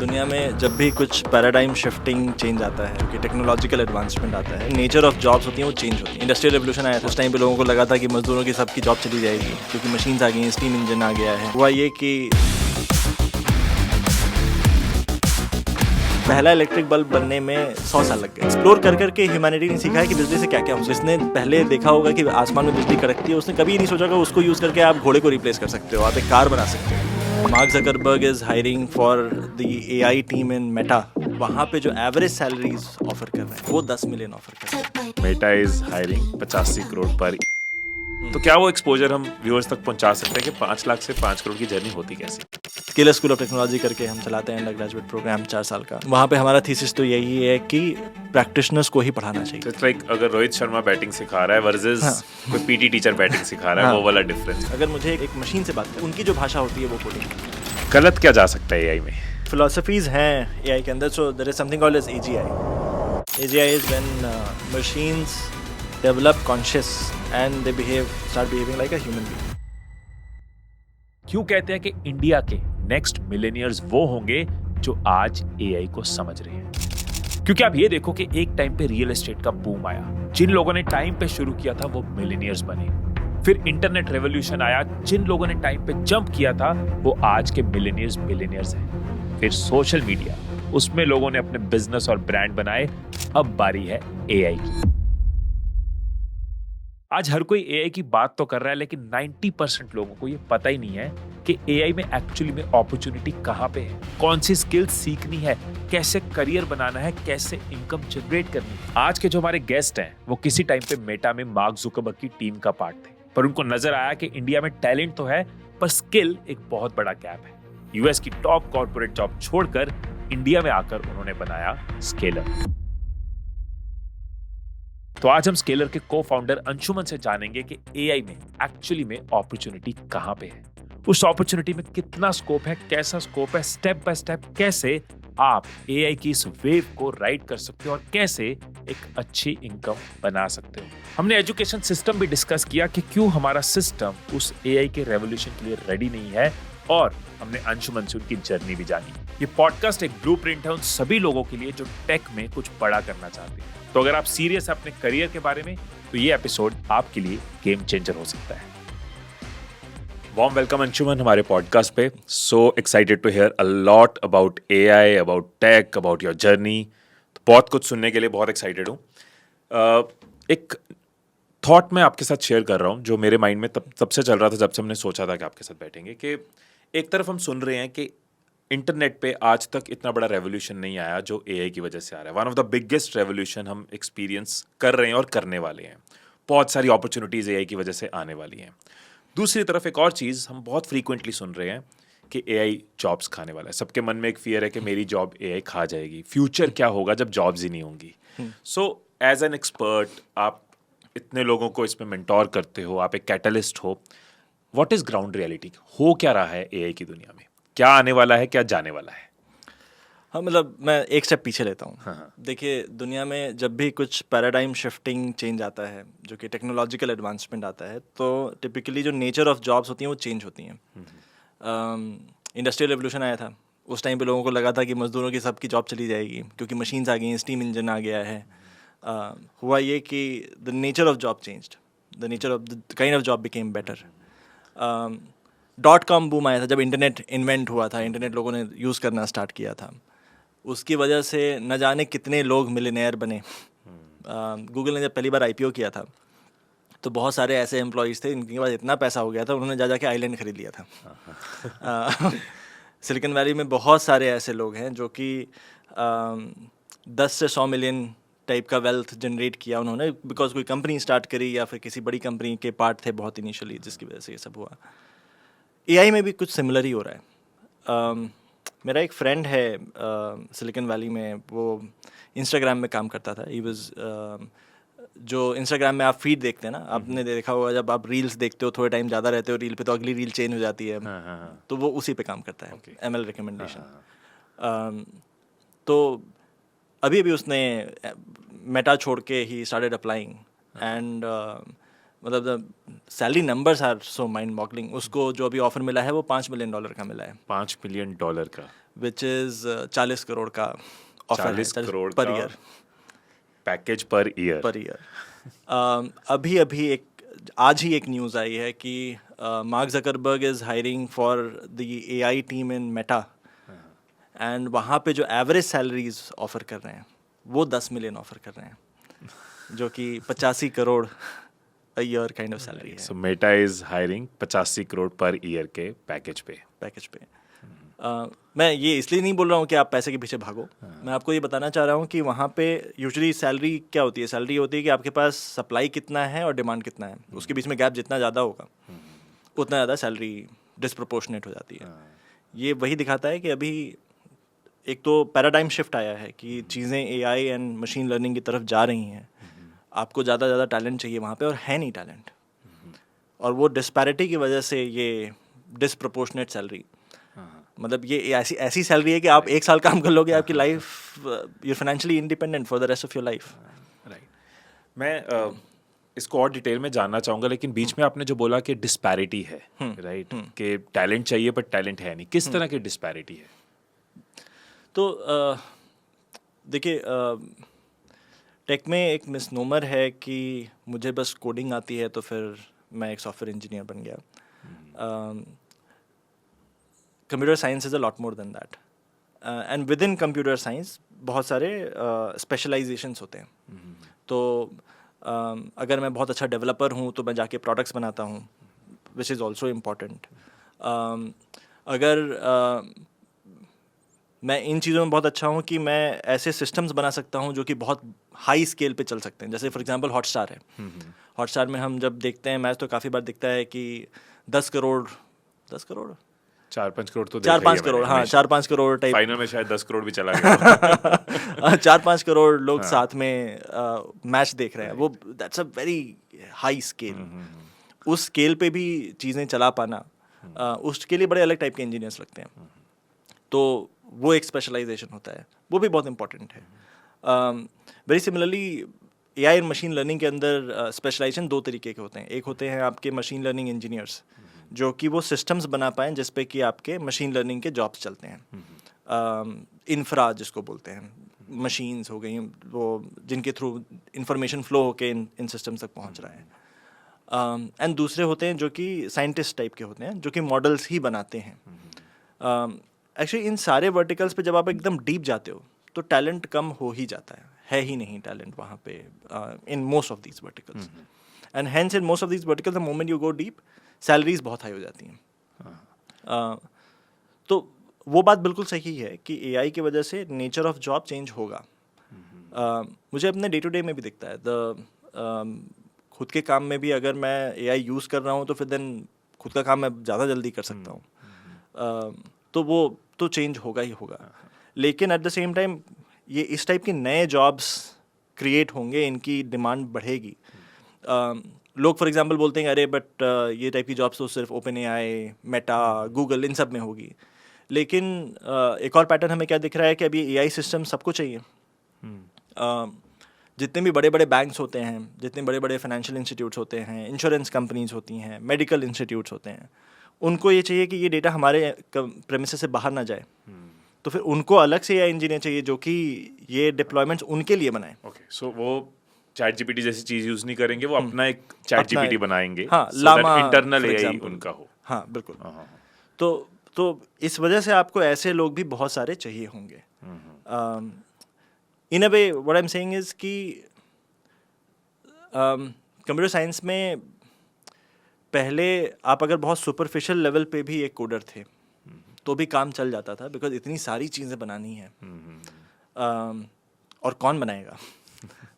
दुनिया में जब भी कुछ पैराडाइम शिफ्टिंग चेंज आता है, क्योंकि टेक्नोलॉजिकल एडवांसमेंट आता है, नेचर ऑफ जॉब्स होती हैं वो चेंज होती है। इंडस्ट्रियल रेवोल्यूशन आया था, उस टाइम पे लोगों को लगा था कि मजदूरों की सबकी जॉब चली जाएगी क्योंकि मशीन्स आ गई हैं, स्टीम इंजन आ गया है। हुआ ये कि पहला इलेक्ट्रिक बल्ब बनने में 100 साल लग गए। एक्सप्लोर कर करके ह्यूमैनिटी ने सीखा है कि बिजली से क्या क्या हो। जिसने पहले देखा होगा कि आसमान में बिजली कड़कती है, उसने कभी नहीं सोचा कि उसको यूज़ करके आप घोड़े को रिप्लेस कर सकते हो, आप एक कार बना सकते हो। Mark Zuckerberg is hiring for the AI team in Meta. वहाँ पे जो एवरेज सैलरीज ऑफर कर रहे हैं वो 10 मिलियन ऑफर कर रहे हैं। मेटा इज हायरिंग 85 करोड़ पर। तो क्या वो एक्सपोजर हम व्यूअर्स तक पहुंचा सकते हैं कि 5 लाख से 5 करोड़ की जर्नी होती कैसी? स्किलर स्कूल ऑफ टेक्नोलॉजी करके हम चलाते हैं अंडर ग्रेजुएट प्रोग्राम 4 साल का। वहाँ पे हमारा थीसिस तो यही है कि प्रैक्टिशनर्स को ही पढ़ाना चाहिए। इट्स लाइक अगर रोहित शर्मा बैटिंग सिखा रहा है वर्सेस कोई पीटी टीचर बैटिंग सिखा रहा है, वो वाला डिफरेंस। अगर मुझे एक मशीन से बात करें, उनकी जो भाषा होती है वो कोडिंग। गलत क्या जा सकता है एआई में? फिलोसफीज हैं एआई के अंदर। So there is something called as AGI। AGI is when machines develop conscious and they start behaving like a human being. क्यों कहते हैं कि इंडिया के नेक्स्ट मिलेनियर्स वो होंगे जो आज एआई को समझ रहे हैं? क्योंकि आप ये देखो कि एक टाइम पे रियल एस्टेट का बूम आया। जिन लोगों ने टाइम पे शुरू किया था वो मिलेनियर्स बने। फिर इंटरनेट रेवोल्यूशन आया। जिन लोगों ने टाइम पे जंप किया था वो आज के मिलेनियर्स बिलियनियर्स हैं। फिर सोशल मीडिया, उसमें लोगों ने अपने बिजनेस और ब्रांड बनाए। अब बारी है एआई की। आज हर कोई एआई की बात तो कर रहा है, लेकिन 90% लोगों को ये पता ही नहीं है कि एआई में एक्चुअली में अपॉर्चुनिटी कहाँ पे है, कौन सी स्किल्स सीखनी है, कैसे करियर बनाना है, कैसे इनकम जनरेट करनी है। आज के जो हमारे गेस्ट हैं वो किसी टाइम पे मेटा में मार्क जुकरबर्ग की टीम का पार्ट थे, पर उनको नजर आया कि इंडिया में टैलेंट तो है पर स्किल एक बहुत बड़ा गैप है। यूएस की टॉप कॉर्पोरेट जॉब छोड़कर इंडिया में आकर उन्होंने बनाया स्केलर। तो आज हम स्केलर के को-फाउंडर अंशुमन से जानेंगे कि एआई में एक्चुअली में अपॉर्चुनिटी कहां पे है, उस अपॉर्चुनिटी में कितना स्कोप है, कैसा स्कोप है, स्टेप बाय स्टेप कैसे आप एआई की इस वेव को राइड कर सकते हो और कैसे एक अच्छी इनकम बना सकते हो। हमने एजुकेशन सिस्टम भी डिस्कस किया कि क्यों हमारा सिस्टम उस एआई के रेवोल्यूशन के लिए रेडी नहीं है, और हमने अंशुमन से उनकी जर्नी भी जानी। ये पॉडकास्ट एक ब्लूप्रिंट है उन सभी लोगों के लिए जो टेक में कुछ बड़ा करना चाहते हैं। तो अगर आप सीरियस हैं अपने करियर के बारे में तो ये एपिसोड आपके लिए गेम चेंजर हो सकता है। वार्म वेलकम अंशुमन हमारे पॉडकास्ट पे। So excited to hear a lot about AI, about tech, about your journey. तो बहुत कुछ सुनने के लिए बहुत एक्साइटेड हूँ। एक थॉट मैं आपके साथ शेयर कर रहा हूँ जो मेरे माइंड में तब से चल रहा था जब से हमने सोचा था कि आपके साथ बैठेंगे, कि एक तरफ हम सुन रहे हैं कि इंटरनेट पे आज तक इतना बड़ा रेवोल्यूशन नहीं आया जो एआई की वजह से आ रहा है। One of the biggest revolution हम एक्सपीरियंस कर रहे हैं और करने वाले हैं। बहुत सारी अपॉर्चुनिटीज़ एआई की वजह से आने वाली हैं। दूसरी तरफ एक और चीज़ हम बहुत फ्रीक्वेंटली सुन रहे हैं कि एआई जॉब्स खाने वाला है। सबके मन में एक फियर है कि मेरी जॉब एआई खा जाएगी। फ्यूचर क्या होगा जब जॉब्स ही नहीं होंगी? सो एज एन एक्सपर्ट आप इतने लोगों को इसमें मेंटोर करते हो, आप एक कैटलिस्ट हो। What is ground reality? हो क्या रहा है एआई की दुनिया में? क्या आने वाला है, क्या जाने वाला है? हाँ, मतलब मैं एक स्टेप पीछे लेता हूँ। देखिए, दुनिया में जब भी कुछ पैराडाइम शिफ्टिंग चेंज आता है, जो कि टेक्नोलॉजिकल एडवांसमेंट आता है, तो टिपिकली जो नेचर ऑफ जॉब्स होती हैं वो चेंज होती हैं। इंडस्ट्रियल रेवोल्यूशन आया था, उस टाइम पे लोगों को लगा था कि मजदूरों की सबकी जॉब चली जाएगी क्योंकि मशीन्स आ गई हैं, स्टीम इंजन आ गया है। हुआ ये कि the nature of job changed, the nature of the kind of job became better. .com boom आया था जब इंटरनेट इन्वेंट हुआ था, इंटरनेट लोगों ने यूज़ करना स्टार्ट किया था। उसकी वजह से न जाने कितने लोग मिलियनेयर बने। गूगल ने जब पहली बार IPO किया था तो बहुत सारे ऐसे एम्प्लॉयज़ थे जिनके पास इतना पैसा हो गया था, उन्होंने जाके आइलैंड खरीद लिया था। सिलिकॉन वैली में बहुत सारे ऐसे लोग हैं जो कि 10 से 100 मिलियन टाइप का वेल्थ जनरेट किया उन्होंने, बिकॉज कोई कंपनी स्टार्ट करी या फिर किसी बड़ी कंपनी के पार्ट थे बहुत इनिशियली, जिसकी वजह से ये सब हुआ। एआई में भी कुछ सिमिलर ही हो रहा है। मेरा एक फ्रेंड है सिलिकॉन वैली में, वो इंस्टाग्राम में काम करता था। ही वाज जो इंस्टाग्राम में आप फीड देखते हैं ना, आपने देखा होगा जब आप रील्स देखते हो, थोड़े टाइम ज़्यादा रहते हो रील पे तो अगली रील चेंज हो जाती है। तो वो उसी पे काम करता है, ML रिकमेंडेशन। तो अभी उसने मेटा छोड़ के ही स्टार्टेड अप्लाइंग एंड मतलब salary numbers are so mind boggling. उसको जो अभी ऑफर मिला है वो $5 मिलियन का मिला है। $5 मिलियन का? विच इज़ 40 करोड़ का ऑफर है, 40 करोड़ पर का year, package per year. Per year. अभी एक आज ही एक न्यूज़ आई है कि mark Zuckerberg is hiring for the AI team in Meta, and वहाँ पे जो एवरेज सैलरीज ऑफर कर रहे हैं वो 10 मिलियन ऑफर कर रहे हैं, जो कि 85 crore a year kind of salary है so Meta is hiring 85 crore per year के पैकेज पे। पैकेज पे। मैं ये इसलिए नहीं बोल रहा हूँ कि आप पैसे के पीछे भागो, मैं आपको ये बताना चाह रहा हूँ कि वहाँ पे यूजुअली सैलरी क्या होती है, सैलरी होती है कि आपके पास सप्लाई कितना है और डिमांड कितना है, उसके बीच में गैप जितना ज़्यादा होगा उतना ज़्यादा सैलरी डिस्प्रपोर्शनेट हो जाती है। ये वही दिखाता है कि अभी एक तो पैराडाइम शिफ्ट आया है कि चीज़ें एआई एंड मशीन लर्निंग की तरफ जा रही हैं, आपको ज़्यादा ज़्यादा टैलेंट चाहिए वहाँ पे और है नहीं टैलेंट, और वो डिस्पैरिटी की वजह से ये डिसप्रपोर्शनेट सैलरी, मतलब ये ऐसी सैलरी है कि आप एक साल काम कर लोगे, आपकी life you're financially independent for the rest of your life. Right. मैं इसको और डिटेल में जानना चाहूंगा, लेकिन बीच में आपने जो बोला कि डिस्पैरिटी है, राइट, कि टैलेंट चाहिए बट टैलेंट है नहीं, किस तरह की डिस्पैरिटी है? तो देखिए, टेक में एक मिसनोमर है कि मुझे बस कोडिंग आती है तो फिर मैं एक सॉफ्टवेयर इंजीनियर बन गया। Computer science is a lot more than that, and with in computer science बहुत सारे स्पेशलाइजेशंस होते हैं। तो अगर मैं बहुत अच्छा डेवलपर हूँ तो मैं जाके प्रोडक्ट्स बनाता हूँ, विच इज़ ऑल्सो इम्पॉर्टेंट। अगर मैं इन चीज़ों में बहुत अच्छा हूँ कि मैं ऐसे सिस्टम्स बना सकता हूँ जो कि बहुत हाई स्केल पे चल सकते हैं, जैसे फॉर एग्जांपल हॉटस्टार है। हॉटस्टार में हम जब देखते हैं मैच तो काफ़ी बार दिखता है कि 10 करोड़ 4-5 करोड़ तो 4-5 करोड़, हाँ 4-5 करोड़ टाइप, फाइनल में शायद 10 करोड़ भी चला गया। 4-5 करोड़ लोग साथ में मैच देख रहे हैं, वो that's a very high scale. उस स्केल पे भी चीज़ें चला पाना, उसके लिए बड़े अलग टाइप के इंजीनियर्स लगते हैं, तो वो एक स्पेशलाइजेशन होता है, वो भी बहुत इंपॉर्टेंट है। वेरी सिमिलरली एआई और मशीन लर्निंग के अंदर स्पेशलाइजेशन दो तरीके के होते हैं। एक होते हैं आपके मशीन लर्निंग इंजीनियर्स, जो कि वो सिस्टम्स बना पाएँ जिस पे कि आपके मशीन लर्निंग के जॉब्स चलते हैं। इंफ्रा जिसको बोलते हैं, मशीन्स हो गई वो जिनके थ्रू इंफॉर्मेशन फ्लो होके इन सिस्टम्स तक पहुंच रहा है। एंड दूसरे होते हैं जो कि साइंटिस्ट टाइप के होते हैं, जो कि मॉडल्स ही बनाते हैं। एक्चुअली इन सारे वर्टिकल्स पे जब आप एकदम डीप जाते हो तो टैलेंट कम हो ही जाता है ही नहीं टैलेंट वहाँ पे in most of these verticals, and hence in most of these verticals the moment you go deep salaries बहुत हाई हो जाती हैं। तो वो बात बिल्कुल सही है कि एआई की वजह से नेचर ऑफ जॉब चेंज होगा। मुझे अपने डे टू डे में भी दिखता है, खुद के काम में भी अगर मैं एआई यूज़ कर रहा हूँ तो फिर देन खुद का काम मैं ज़्यादा जल्दी कर सकता हूँ, तो वो तो चेंज होगा ही होगा। लेकिन एट द सेम टाइम ये इस टाइप के नए जॉब्स क्रिएट होंगे, इनकी डिमांड बढ़ेगी। लोग फॉर एग्जांपल बोलते हैं अरे बट ये टाइप की जॉब्स तो सिर्फ ओपन एआई, मेटा, गूगल इन सब में होगी, लेकिन एक और पैटर्न हमें क्या दिख रहा है कि अभी एआई सिस्टम सबको चाहिए। जितने भी बड़े बड़े बैंक्स होते हैं, जितने बड़े बड़े फाइनेंशियल इंस्टीट्यूट्स होते हैं, इंश्योरेंस कंपनीज होती हैं, मेडिकल इंस्टीट्यूट्स होते हैं, उनको ये चाहिए कि ये डेटा हमारे प्रेमिसेस से बाहर ना जाए, तो फिर उनको अलग से एआई इंजीनियर चाहिए जो कि ये डिप्लॉयमेंट्स उनके लिए बनाए। ओके, सो वो चैट जीपीटी जैसी चीज यूज नहीं करेंगे, वो अपना एक चैट जीपीटी बनाएंगे, हाँ, so Lama that internal for AI example, उनका हो। हाँ बिल्कुल। तो इस वजह से आपको ऐसे लोग भी बहुत सारे चाहिए होंगे। In a way what I am saying is कि कंप्यूटर साइंस में पहले आप अगर बहुत सुपरफिशियल लेवल पे भी एक कोडर थे तो भी काम चल जाता था, बिकॉज इतनी सारी चीज़ें बनानी है और कौन बनाएगा।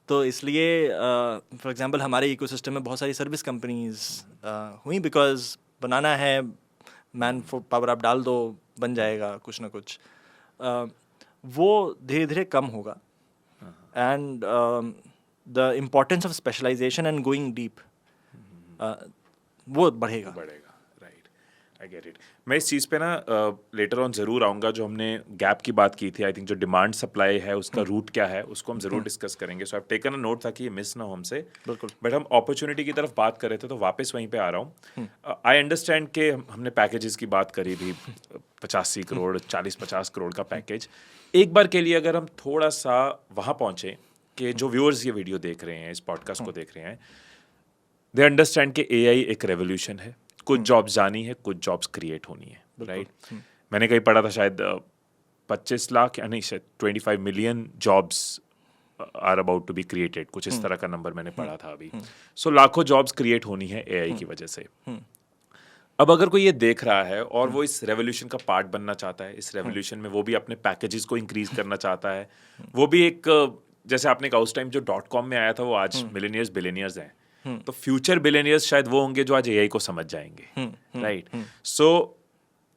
तो इसलिए फॉर एग्जांपल हमारे इकोसिस्टम में बहुत सारी सर्विस कंपनीज हुई, बिकॉज बनाना है, मैन पावर आप डाल दो बन जाएगा कुछ ना कुछ। वो धीरे धीरे कम होगा, and the importance of specialisation and going deep वो बढ़ेगा। राइट। I get it. मैं इस चीज़ पे ना लेटर ऑन ज़रूर आऊँगा, जो हमने गैप की बात की थी, आई थिंक जो डिमांड सप्लाई है उसका रूट क्या है उसको हम ज़रूर डिस्कस करेंगे। सो आई टेकन अ नोट ताकि ये मिस ना हो हमसे। बिल्कुल। बट हम अपॉर्चुनिटी की तरफ बात कर रहे थे तो वापस वहीं पे आ रहा हूँ। आई अंडरस्टैंड कि हमने पैकेजेस की बात करी थी, 85 करोड़ 40-50 करोड़ का पैकेज। एक बार के लिए अगर हम थोड़ा सा वहाँ पहुँचे कि जो व्यूअर्स ये वीडियो देख रहे हैं, इस पॉडकास्ट को देख रहे हैं, दे अंडरस्टैंड कि एआई एक रेवोल्यूशन है, कुछ जॉब्स जानी है, कुछ जॉब्स क्रिएट होनी है, राइट? मैंने कहीं पढ़ा था शायद 25 लाख या नहीं, शायद 25 million jobs are about to be created, कुछ इस तरह का नंबर मैंने पढ़ा था अभी। सो लाखों जॉब्स क्रिएट होनी है एआई की वजह से। अब अगर कोई ये देख रहा है और वो इस रेवोल्यूशन का पार्ट बनना चाहता है, इस रेवोल्यूशन में वो भी अपने पैकेजेस को इंक्रीज करना चाहता है, वो भी एक, जैसे आपने कहा उस टाइम जो .com में आया था वो आज मिलेनियर्स बिलियनियर्स हैं, तो फ्यूचर बिलियनियर्स शायद वो होंगे जो आज एआई को समझ जाएंगे, राइट? सो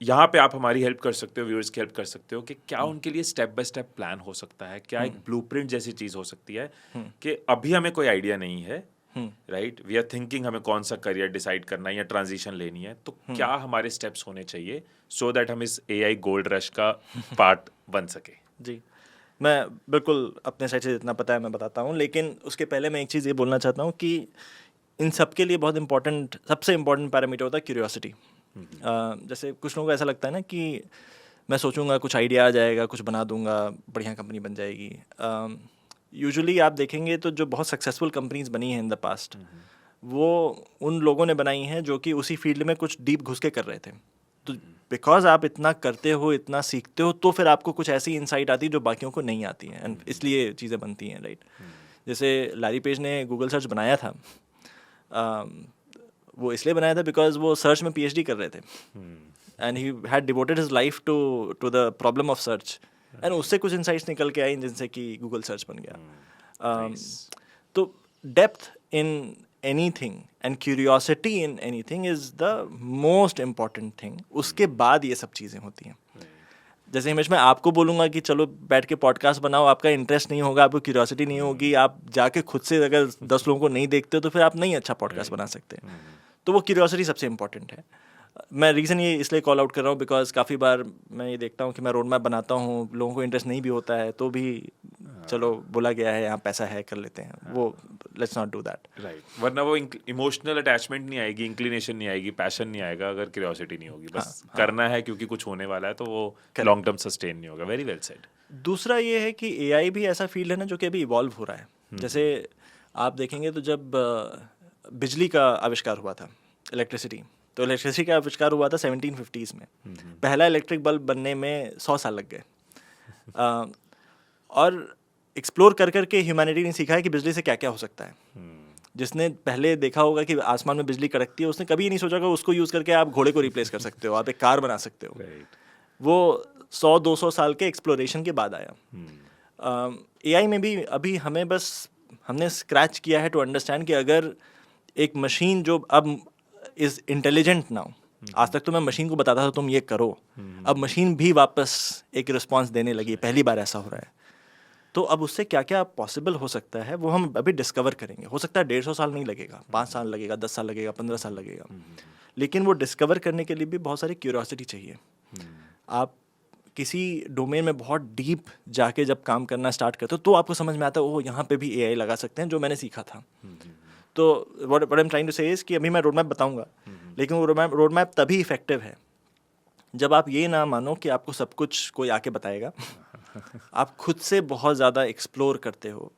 यहाँ पे आप हमारी हेल्प कर सकते हो, व्यूअर्स की हेल्प कर सकते हो कि क्या उनके लिए स्टेप बाय स्टेप प्लान हो सकता है, क्या एक ब्लूप्रिंट जैसी चीज़ हो सकती है कि अभी हमें कोई आइडिया नहीं है, राइट, वी आर थिंकिंग हमें कौन सा करियर डिसाइड करना है या ट्रांजिशन लेनी है, तो क्या हमारे स्टेप्स होने चाहिए सो दैट हम इस एआई गोल्ड रश का पार्ट बन सके। जी, मैं बिल्कुल अपने साइड से जितना पता है मैं बताता हूँ, लेकिन उसके पहले मैं एक चीज़ ये बोलना चाहता हूँ कि इन सब के लिए बहुत इंपॉर्टेंट, सबसे इम्पॉर्टेंट पैरामीटर होता है क्यूरियोसिटी। जैसे कुछ लोगों को ऐसा लगता है ना कि मैं सोचूंगा कुछ आइडिया आ जाएगा, कुछ बना दूंगा, बढ़िया कंपनी बन जाएगी। यूजुअली आप देखेंगे तो जो बहुत सक्सेसफुल कंपनीज बनी हैं इन द पास्ट, वो उन लोगों ने बनाई हैं जो कि उसी फील्ड में कुछ डीप घुस के कर रहे थे। तो बिकॉज आप इतना करते हो, इतना सीखते हो, तो फिर आपको कुछ ऐसी इंसाइट आती है जो बाकियों को नहीं आती हैं, एंड इसलिए चीज़ें बनती हैं, राइट? जैसे लैरी पेज ने गूगल सर्च बनाया था, वो इसलिए बनाया था बिकॉज वो सर्च में पीएचडी कर रहे थे, and he had devoted his life to the problem of search, and उससे कुछ इंसाइट्स निकल के आई जिनसे कि गूगल सर्च बन गया। तो depth in anything and curiosity in anything is the most important thing. उसके बाद ये सब चीज़ें होती हैं। जैसे हिमेश, मैं आपको बोलूँगा कि चलो बैठ के पॉडकास्ट बनाओ, आपका इंटरेस्ट नहीं होगा, आपको क्यूरियोसिटी नहीं होगी, आप जाके खुद से अगर 10 लोगों को नहीं देखते हो तो फिर आप नहीं अच्छा पॉडकास्ट बना सकते। तो वो क्यूरियोसिटी सबसे इम्पॉर्टेंट है। मैं रीज़न ये इसलिए कॉल आउट कर रहा हूँ बिकॉज काफ़ी बार मैं ये देखता हूँ कि मैं रोड मैप बनाता हूँ, लोगों को इंटरेस्ट नहीं भी होता है, तो भी चलो बोला गया है यहाँ पैसा है, कर लेते हैं, वो let's not do that, right. वरना वो इमोशनल अटैचमेंट नहीं आएगी, इंक्लिनेशन नहीं आएगी, पैशन नहीं आएगा अगर क्यूरियोसिटी नहीं होगी। बस करना है क्योंकि कुछ होने वाला है, तो वो लॉन्ग टर्म सस्टेन नहीं होगा। Very well said. दूसरा ये है कि एआई भी ऐसा फील्ड है ना जो कि अभी इवॉल्व हो रहा है। जैसे आप देखेंगे तो जब बिजली का आविष्कार हुआ था, इलेक्ट्रिसिटी, तो इलेक्ट्रिसिटी का आविष्कार हुआ था 1750s में। पहला इलेक्ट्रिक बल्ब बनने में 100 साल लग गए। और एक्सप्लोर कर करके ह्यूमैनिटी ने सीखा है कि बिजली से क्या क्या हो सकता है। जिसने पहले देखा होगा कि आसमान में बिजली कड़कती है, उसने कभी नहीं सोचा कि उसको यूज़ करके आप घोड़े को रिप्लेस कर सकते हो, आप एक कार बना सकते हो। वो 100-200 साल के एक्सप्लोरेशन के बाद आया। एआई में भी अभी हमने स्क्रैच किया है टू अंडरस्टैंड कि अगर एक मशीन जो अब इज़ इंटेलिजेंट नाउ, आज तक तो मैं मशीन को बताता था तुम ये करो, अब मशीन भी वापस एक रिस्पॉन्स देने लगी, पहली बार ऐसा हो रहा है। तो अब उससे क्या क्या पॉसिबल हो सकता है वो हम अभी डिस्कवर करेंगे। हो सकता है 150 साल नहीं लगेगा, 5 साल लगेगा, 10 साल लगेगा, 15 साल लगेगा, लेकिन वो डिस्कवर करने के लिए भी बहुत सारी क्यूरियोसिटी चाहिए। आप किसी डोमेन में बहुत डीप जाके जब काम करना स्टार्ट करते हो तो आपको समझ में आता है, ओह यहाँ पे भी एआई लगा सकते हैं, जो मैंने सीखा था। तो what I am trying to say is कि अभी मैं रोड मैप बताऊंगा, लेकिन वो रोड मैप तभी इफेक्टिव है जब आप ये ना मानो कि आपको सब कुछ कोई आके बताएगा। आप खुद से बहुत ज़्यादा एक्सप्लोर करते हो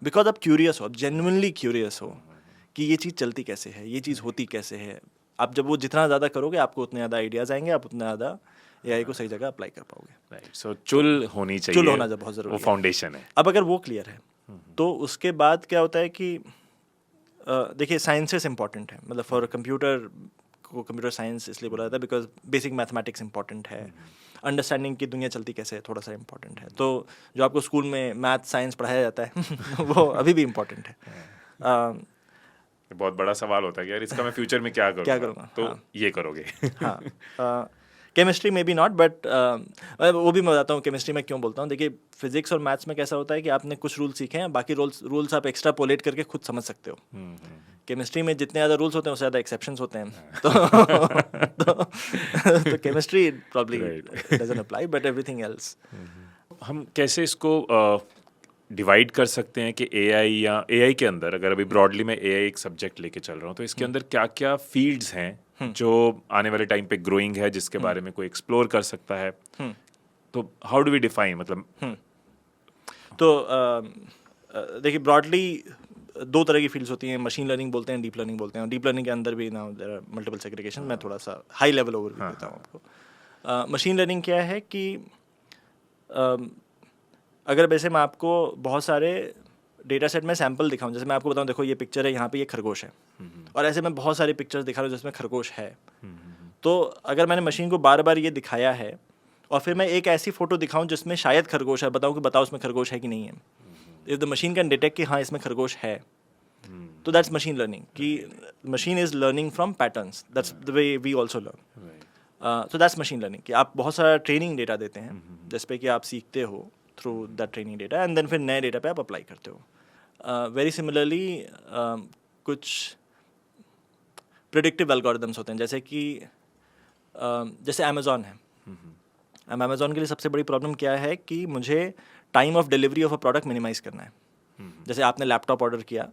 बिकॉज आप क्यूरियस हो, आप जेन्युइनली क्यूरियस हो कि ये चीज़ चलती कैसे है, ये चीज़ होती कैसे है। आप जब वो जितना ज़्यादा करोगे आपको उतने ज़्यादा आइडियाज़ आएंगे, आप उतना ज़्यादा एआई को सही जगह अप्लाई कर पाओगे। राइट। सो चुल होनी चाहिए, चुल होना बहुत ज़रूरी है, वो फाउंडेशन है। अब अगर वो क्लियर है तो उसके बाद क्या होता है कि देखिए साइंसेस इंपॉर्टेंट है, मतलब फॉर कंप्यूटर को कंप्यूटर साइंस इसलिए बोला जाता है बिकॉज बेसिक मैथमेटिक्स इंपॉर्टेंट है, अंडरस्टैंडिंग की दुनिया चलती कैसे है थोड़ा सा इंपॉर्टेंट है। तो जो आपको स्कूल में मैथ साइंस पढ़ाया जाता है वो अभी भी इम्पॉर्टेंट है। बहुत बड़ा सवाल होता है कि यार इसका मैं फ्यूचर में क्या करूँगा, करूँगा, तो हाँ। ये करोगे। हाँ, केमिस्ट्री में भी नॉट, बट वो भी मैं बताता हूँ केमिस्ट्री में क्यों बोलता हूँ. देखिए फिजिक्स और मैथ्स में कैसा होता है कि आपने कुछ रूल सीखे हैं, बाकी रूल्स आप एक्स्ट्रापोलेट करके खुद समझ सकते हो. केमिस्ट्री में जितने ज़्यादा रूल्स होते हैं उससे ज़्यादा एक्सेप्शंस होते हैं. तो chemistry probably doesn't apply, but everything else. हम कैसे इसको डिवाइड कर सकते हैं कि एआई या एआई के अंदर, अगर अभी ब्रॉडली मैं एआई एक सब्जेक्ट लेके चल रहा हूँ, तो इसके अंदर क्या क्या फील्ड्स हैं जो आने वाले टाइम पे ग्रोइंग है, जिसके बारे में कोई एक्सप्लोर कर सकता है? तो हाउ डू वी डिफाइन, मतलब तो देखिए ब्रॉडली दो तरह की फील्ड्स होती हैं. मशीन लर्निंग बोलते हैं, डीप लर्निंग बोलते हैं. डीप लर्निंग के अंदर भी ना देयर आर मल्टीपल सेग्रीगेशन. मैं थोड़ा सा हाई लेवल ओवरव्यू देता हूँ आपको. मशीन लर्निंग क्या है कि अगर वैसे मैं आपको बहुत सारे डेटा सेट में सैम्पल दिखाऊं, जैसे मैं आपको बताऊं देखो ये पिक्चर है, यहाँ पे ये खरगोश है, और ऐसे मैं बहुत सारी पिक्चर्स दिखा रहा हूँ जिसमें खरगोश है. तो अगर मैंने मशीन को बार बार ये दिखाया है और फिर मैं एक ऐसी फोटो दिखाऊं जिसमें शायद खरगोश है, बताऊं कि बताओ उसमें खरगोश है कि नहीं है. If the machine can detect कि हाँ इसमें खरगोश है, तो दैट्स मशीन लर्निंग. कि machine is learning from patterns. That's the way we also learn. So that's machine learning कि आप बहुत सारा ट्रेनिंग डेटा देते हैं जिस पे कि आप सीखते हो through that training data, and then फिर नए डेटा पे आप अप्लाई करते हो. वेरी सिमिलरली कुछ प्रिडिक्टिव एल्गोरिदम्स होते हैं, जैसे कि जैसे अमेज़ॉन है. अमेज़ॉन के लिए सबसे बड़ी प्रॉब्लम क्या है कि मुझे time of delivery of a product minimise करना है. जैसे आपने लैपटॉप ऑर्डर किया,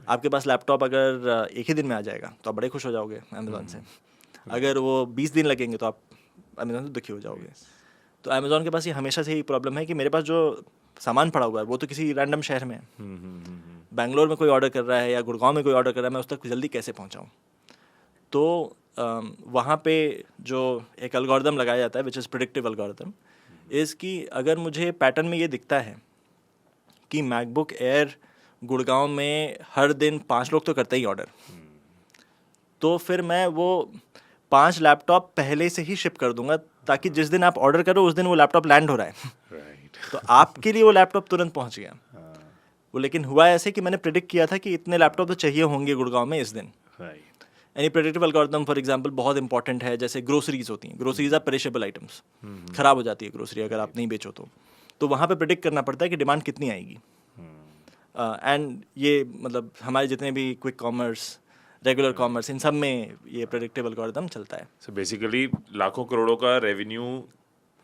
आपके पास लैपटॉप अगर एक ही दिन में आ जाएगा तो आप बड़े खुश हो जाओगे अमेज़ॉन से. अगर वो 20 दिन लगेंगे तो आप अमेज़ॉन से दुखी हो जाओगे. तो अमेज़ॉन के पास ये हमेशा से ही प्रॉब्लम है कि मेरे पास जो सामान पड़ा हुआ है वो तो किसी रैंडम शहर में है. बैंगलोर में कोई ऑर्डर कर रहा है या गुड़गांव में कोई ऑर्डर कर रहा है, मैं उस तक जल्दी कैसे पहुंचाऊं. तो वहाँ पे जो एक एल्गोरिदम लगाया जाता है which is predictive algorithm, is कि अगर मुझे पैटर्न में ये दिखता है कि मैकबुक एयर गुड़गांव में हर दिन 5 लोग तो करते ही ऑर्डर, तो फिर मैं वो 5 लैपटॉप पहले से ही शिप कर दूंगा ताकि जिस दिन आप ऑर्डर करो उस दिन वो लैपटॉप लैंड हो रहा है. तो आपके लिए वो लैपटॉप तुरंत पहुंच गया. वो लेकिन हुआ ऐसे कि मैंने प्रिडिक्ट किया था कि इतने लैपटॉप तो चाहिए होंगे गुड़गांव में इस दिन. Any predictive algorithm for example बहुत इंपॉर्टेंट है. जैसे ग्रोसरीज होती हैं, ग्रोसरीज आर पेरिशेबल आइटम्स, खराब हो जाती है ग्रोसरी अगर आप नहीं बेचो तो वहाँ पे प्रिडिक्ट करना पड़ता है कि डिमांड कितनी आएगी. एंड ये मतलब हमारे जितने भी क्विक कॉमर्स, रेगुलर कॉमर्स, इन सब में ये प्रेडिक्टिव एल्गोरिथम चलता है. सो बेसिकली लाखों करोड़ों का रेवेन्यू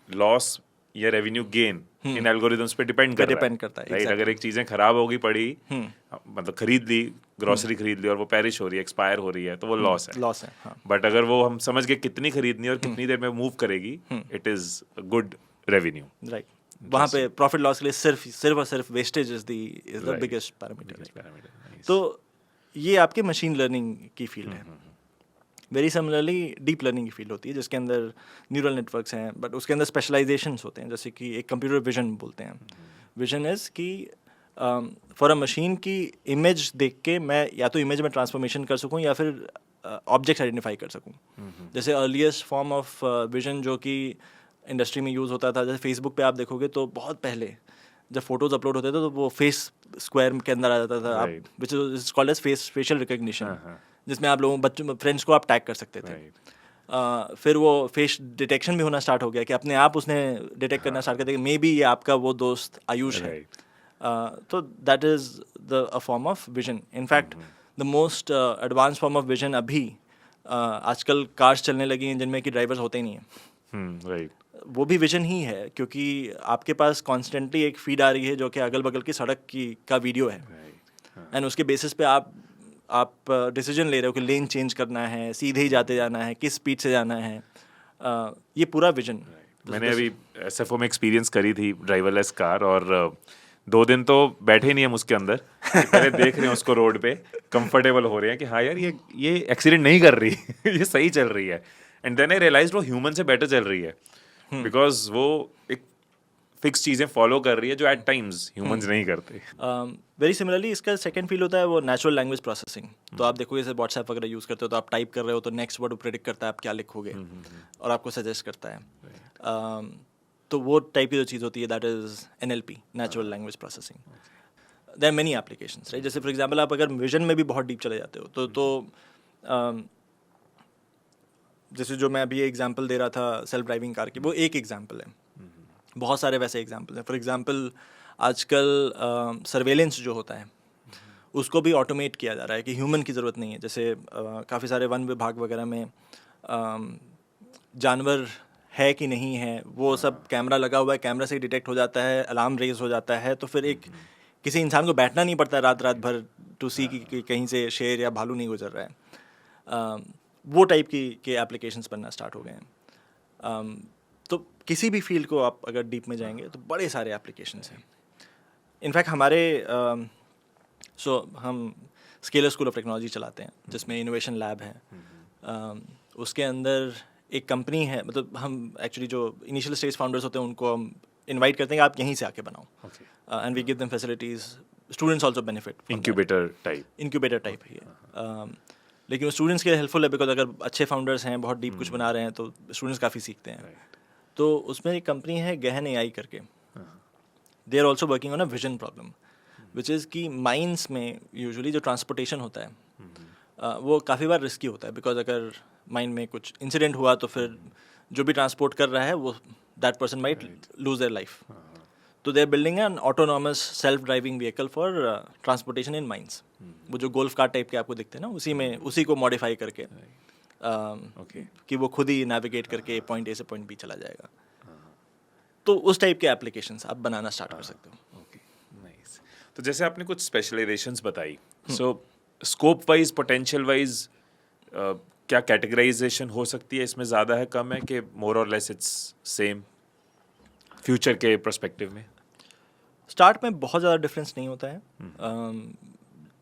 लॉस या रेवेन्यू गेन इन एल्गोरिदम्स पे डिपेंड करता है. राइट. अगर एक चीजें खराब होगी पड़ी, मतलब खरीद ली, ग्रोसरी खरीद ली और वो पेरिश हो रही है, एक्सपायर हो रही है, तो वो लॉस है. हाँ. बट अगर वो हम समझ के कितनी खरीदनी है और कितनी देर में मूव करेगी, it is good revenue. Right. वहाँ पे प्रॉफिट लॉस के लिए सिर्फ और सिर्फ wastage is the biggest parameter. तो ये आपके मशीन लर्निंग की फील्ड है. वेरी सिमिलरली डीप लर्निंग की फील्ड होती है जिसके अंदर न्यूरल नेटवर्क्स हैं, बट उसके अंदर स्पेशलाइजेशंस होते हैं. जैसे कि एक कंप्यूटर विजन बोलते हैं. विजन इज़ कि फॉर अ मशीन की इमेज देख के मैं या तो इमेज में ट्रांसफॉर्मेशन कर सकूं या फिर ऑब्जेक्ट्स आइडेंटिफाई कर सकूं. जैसे अर्लीस्ट फॉर्म ऑफ विजन जो कि इंडस्ट्री में यूज़ होता था, जैसे फेसबुक पे आप देखोगे तो बहुत पहले जब फोटोज अपलोड होते थे तो वो फेस स्क्वायर के अंदर आ जाता था. आप which is called as facial recognition, जिसमें आप लोगों बच्चों फ्रेंड्स को आप टैग कर सकते थे. फिर वो फेस डिटेक्शन भी होना स्टार्ट हो गया कि अपने आप उसने डिटेक्ट करना स्टार्ट कर दिया कि मे बी ये आपका वो दोस्त आयुष है. तो that is the form of vision. In fact the most advance form of vision अभी आजकल कार्स चलने लगी हैं जिनमें कि ड्राइवर्स होते ही नहीं हैं. वो भी विजन ही है, क्योंकि आपके पास कॉन्स्टेंटली एक फीड आ रही है जो कि अगल बगल की सड़क का वीडियो है, एंड उसके बेसिस पे आप डिसीजन ले रहे हो कि लेन चेंज करना है, सीधे ही जाते जाना है, किस स्पीड से जाना है. ये पूरा विजन. मैंने अभी SFO में एक्सपीरियंस करी थी ड्राइवरलेस कार, और 2 दिन तो बैठे ही नहीं हम उसके अंदर. पहले देख रहे हैं उसको रोड पे, कंफर्टेबल हो रहे हैं कि हाँ यार ये एक्सीडेंट नहीं कर रही ये सही चल रही है. एंड देन आई रियलाइज्ड वो ह्यूमन से बेटर चल रही है, बिकॉज वो एक फिक्स चीज़ें फॉलो कर रही है जो एट टाइम्स ह्यूमंस नहीं करते. वेरी सिमिलरली इसका सेकंड फील्ड होता है वो नेचुरल लैंग्वेज प्रोसेसिंग. तो आप देखोगे जैसे व्हाट्सएप वगैरह यूज़ करते हो तो आप टाइप कर रहे हो तो नेक्स्ट वर्ड प्रेडिक्ट करता है आप क्या लिखोगे और आपको सजेस्ट करता है. तो वो टाइप की जो चीज़ होती है that is NLP, natural language processing. There are many applications, right. जैसे फॉर एग्जांपल आप अगर विजन में भी बहुत डीप चले जाते हो तो जैसे जो मैं अभी एग्जांपल दे रहा था सेल्फ ड्राइविंग कार की, वो एक एग्जांपल है, बहुत सारे वैसे एग्जांपल हैं। फॉर एग्जांपल आजकल सर्वेलेंस जो होता है उसको भी ऑटोमेट किया जा रहा है कि ह्यूमन की ज़रूरत नहीं है। जैसे काफ़ी सारे वन विभाग वगैरह में जानवर है कि नहीं है वो सब कैमरा लगा हुआ है, कैमरा से डिटेक्ट हो जाता है, अलार्म रेज हो जाता है, तो फिर एक किसी इंसान को बैठना नहीं पड़ता रात रात भर टू सी कि कहीं से शेर या भालू नहीं गुजर रहा है। वो टाइप के एप्लीकेशंस बनना स्टार्ट हो गए हैं। तो किसी भी फील्ड को आप अगर डीप में जाएंगे तो बड़े सारे एप्लीकेशंस हैं। इनफैक्ट हमारे हम स्केलर स्कूल ऑफ टेक्नोलॉजी चलाते हैं जिसमें इनोवेशन लैब है। उसके अंदर एक कंपनी है, मतलब हम एक्चुअली जो इनिशियल स्टेज फाउंडर्स होते हैं उनको हम इनवाइट करते हैं कि आप यहीं से आके बनाओ, and we give them facilities, students also benefit. Incubator type ही है, लेकिन वो स्टूडेंट्स के लिए हेल्पफुल है बिकॉज अगर अच्छे फाउंडर्स हैं, बहुत डीप कुछ बना रहे हैं तो स्टूडेंट्स काफ़ी सीखते हैं। तो उसमें एक कंपनी है गहन एआई करके, they are also working on a vision problem which is कि माइंस में यूजुअली जो ट्रांसपोर्टेशन होता है वो काफ़ी बार रिस्की होता है, बिकॉज अगर माइंड में कुछ इंसिडेंट हुआ तो फिर जो भी ट्रांसपोर्ट कर रहा है वो that person might lose their life. तो they are building an autonomous self driving vehicle for transportation in mines. वो जो गोल्फ कार टाइप के आपको दिखते हैं ना, उसी को मॉडिफाई करके कि वो खुद ही नेविगेट करके पॉइंट ए से पॉइंट बी चला जाएगा। तो उस टाइप के एप्लीकेशंस आप बनाना स्टार्ट कर सकते हो। नाइस। तो जैसे आपने कुछ स्पेशलाइजेशंस बताई, सो स्कोप वाइज, पोटेंशियल वाइज क्या कैटेगराइजेशन हो सकती है इसमें? ज़्यादा है, कम है, कि मोर और लेस इट्स सेम फ्यूचर के पर्सपेक्टिव में? स्टार्ट में बहुत ज़्यादा डिफरेंस नहीं होता है।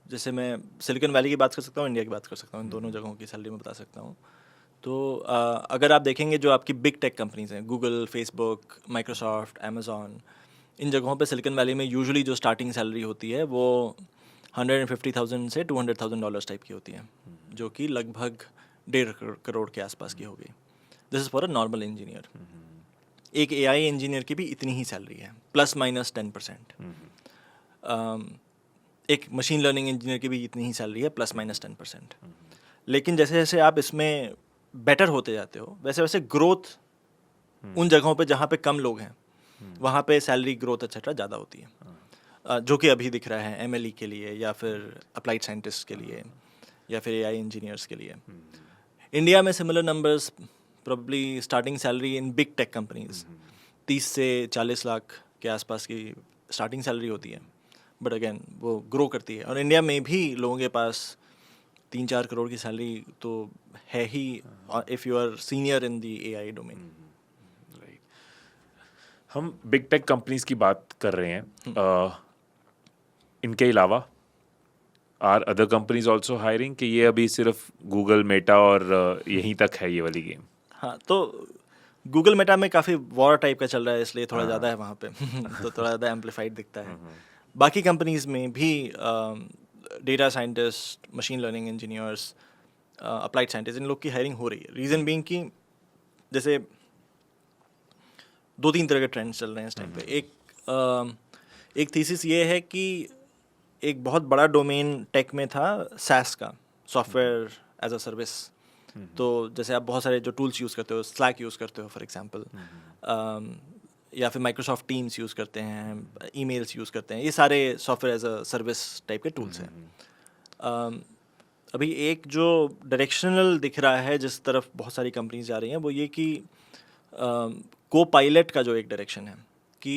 जैसे मैं सिलिकॉन वैली की बात कर सकता हूँ, इंडिया की बात कर सकता हूँ, इन दोनों जगहों की सैलरी में बता सकता हूँ। तो अगर आप देखेंगे जो आपकी बिग टेक कंपनीज हैं, गूगल, फेसबुक, माइक्रोसॉफ्ट, अमेज़ॉन, इन जगहों पे सिलिकॉन वैली में यूजुअली जो स्टार्टिंग सैलरी होती है वो 150,000 से $200,000 टाइप की होती है, जो कि लगभग 1.5 करोड़ के आसपास की होगी। This is for a normal engineer. एक एआई इंजीनियर की भी इतनी ही सैलरी है, ±10%। एक मशीन लर्निंग इंजीनियर की भी इतनी ही सैलरी है, ±10%। लेकिन जैसे जैसे आप इसमें बेटर होते जाते हो वैसे वैसे ग्रोथ उन जगहों पे जहाँ पे कम लोग हैं वहाँ पे सैलरी ग्रोथ एक्सेट्रा ज़्यादा होती है, जो कि अभी दिख रहा है एमएलई के लिए या फिर अप्लाइड साइंटिस्ट के लिए या फिर एआई इंजीनियर्स के लिए। इंडिया में similar numbers, probably starting salary in big tech companies 30 से 40 लाख के आसपास की स्टार्टिंग सैलरी होती है, बट अगेन वो ग्रो करती है। और इंडिया में भी लोगों के पास 3-4 करोड़ की सैलरी तो है ही if you are senior in the AI domain. हम बिग टेक कंपनीज की बात कर रहे हैं, इनके अलावा are other companies also hiring, कि ये अभी सिर्फ गूगल, मेटा और यहीं तक है ये वाली गेम? हाँ, तो गूगल मेटा में काफ़ी वॉर टाइप का चल रहा है, इसलिए थोड़ा ज़्यादा है वहाँ पे तो थोड़ा ज़्यादा एम्पलीफाइड दिखता है। बाकी कंपनीज में भी data scientist, machine learning engineers, applied scientist, इन लोग की हायरिंग हो रही है। रीज़न बीइंग कि जैसे 2-3 तरह के ट्रेंड्स चल रहे हैं इस टाइम पे। एक थीसिस ये है कि एक बहुत बड़ा डोमेन टेक में था SaaS का, सॉफ्टवेयर एज अ सर्विस। तो जैसे आप बहुत सारे जो टूल्स यूज़ करते हो, Slack यूज़ करते हो फॉर एग्जांपल, या फिर माइक्रोसॉफ्ट टीम्स यूज़ करते हैं, ईमेल्स यूज़ करते हैं, ये सारे software as a service type के टूल्स हैं। अभी एक जो डायरेक्शनल दिख रहा है जिस तरफ बहुत सारी कंपनीज जा रही हैं वो ये कि को पायलट का जो एक डायरेक्शन है कि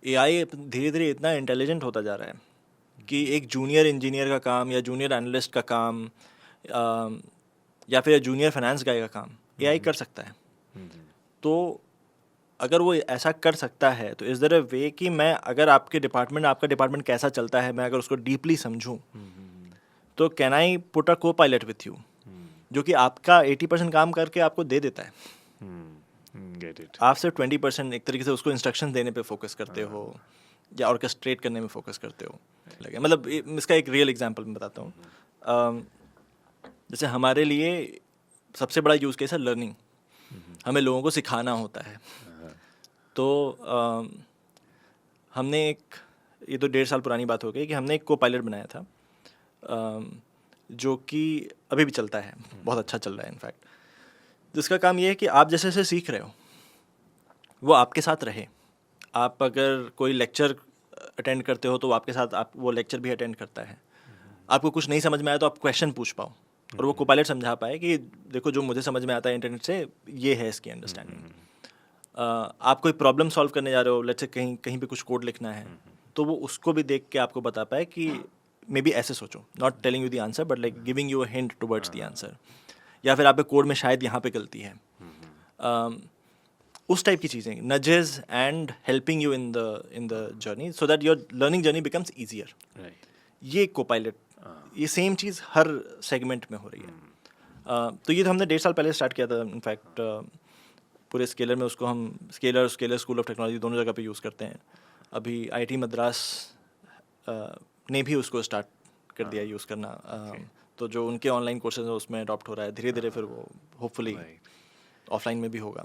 एआई धीरे धीरे इतना इंटेलिजेंट होता जा रहा है कि एक जूनियर इंजीनियर का काम या जूनियर एनालिस्ट का काम या फिर जूनियर फाइनेंस गाय का काम एआई कर सकता है। तो अगर वो ऐसा कर सकता है तो इज़ देयर अ वे कि मैं अगर आपका डिपार्टमेंट कैसा चलता है, मैं अगर उसको डीपली समझूं तो कैन आई पुट अ को पायलट विथ यू, जो कि आपका 80% काम करके आपको दे देता है। Get it. आप सिर्फ 20% एक तरीके से उसको इंस्ट्रक्शन देने पे फोकस करते हो या ऑर्केस्ट्रेट करने में फोकस करते हो। मतलब इसका एक रियल एग्जांपल मैं बताता हूँ। जैसे हमारे लिए सबसे बड़ा यूज़ केस है लर्निंग। हमें लोगों को सिखाना होता है। तो हमने ये तो 1.5 साल पुरानी बात हो गई कि हमने एक को पायलट बनाया था, जो कि अभी भी चलता है, बहुत अच्छा चल रहा है इनफैक्ट। जिसका काम ये है कि आप जैसे जैसे सीख रहे हो वो आपके साथ रहे। आप अगर कोई लेक्चर अटेंड करते हो तो वो आपके साथ आप वो लेक्चर भी अटेंड करता है। आपको कुछ नहीं समझ में आया तो आप क्वेश्चन पूछ पाओ और वो कोपायलट समझा पाए कि देखो जो मुझे समझ में आता है इंटरनेट से ये है इसकी अंडरस्टैंडिंग। आप कोई प्रॉब्लम सॉल्व करने जा रहे हो, लेट्स से कहीं कहीं पे कुछ कोड लिखना है तो वो उसको भी देख के आपको बता पाए कि मे बी ऐसे सोचो, not telling you the answer but like giving you a hint towards the answer, या फिर आपके कोड में शायद यहाँ पे गलती है। उस टाइप की चीज़ें, nudges and helping you in the journey so that your learning journey becomes easier. ये कोपायलट, ये सेम चीज़ हर सेगमेंट में हो रही है। तो ये तो हमने 1.5 साल पहले स्टार्ट किया था। इनफैक्ट पूरे स्केलर में उसको हम स्केलर स्कूल ऑफ टेक्नोलॉजी दोनों जगह पे यूज़ करते हैं। अभी IIT मद्रास ने भी उसको स्टार्ट कर दिया यूज़ करना। तो जो उनके ऑनलाइन कोर्सेज हैं उसमें अडॉप्ट हो रहा है धीरे धीरे, फिर वो होपफुली ऑफलाइन में भी होगा।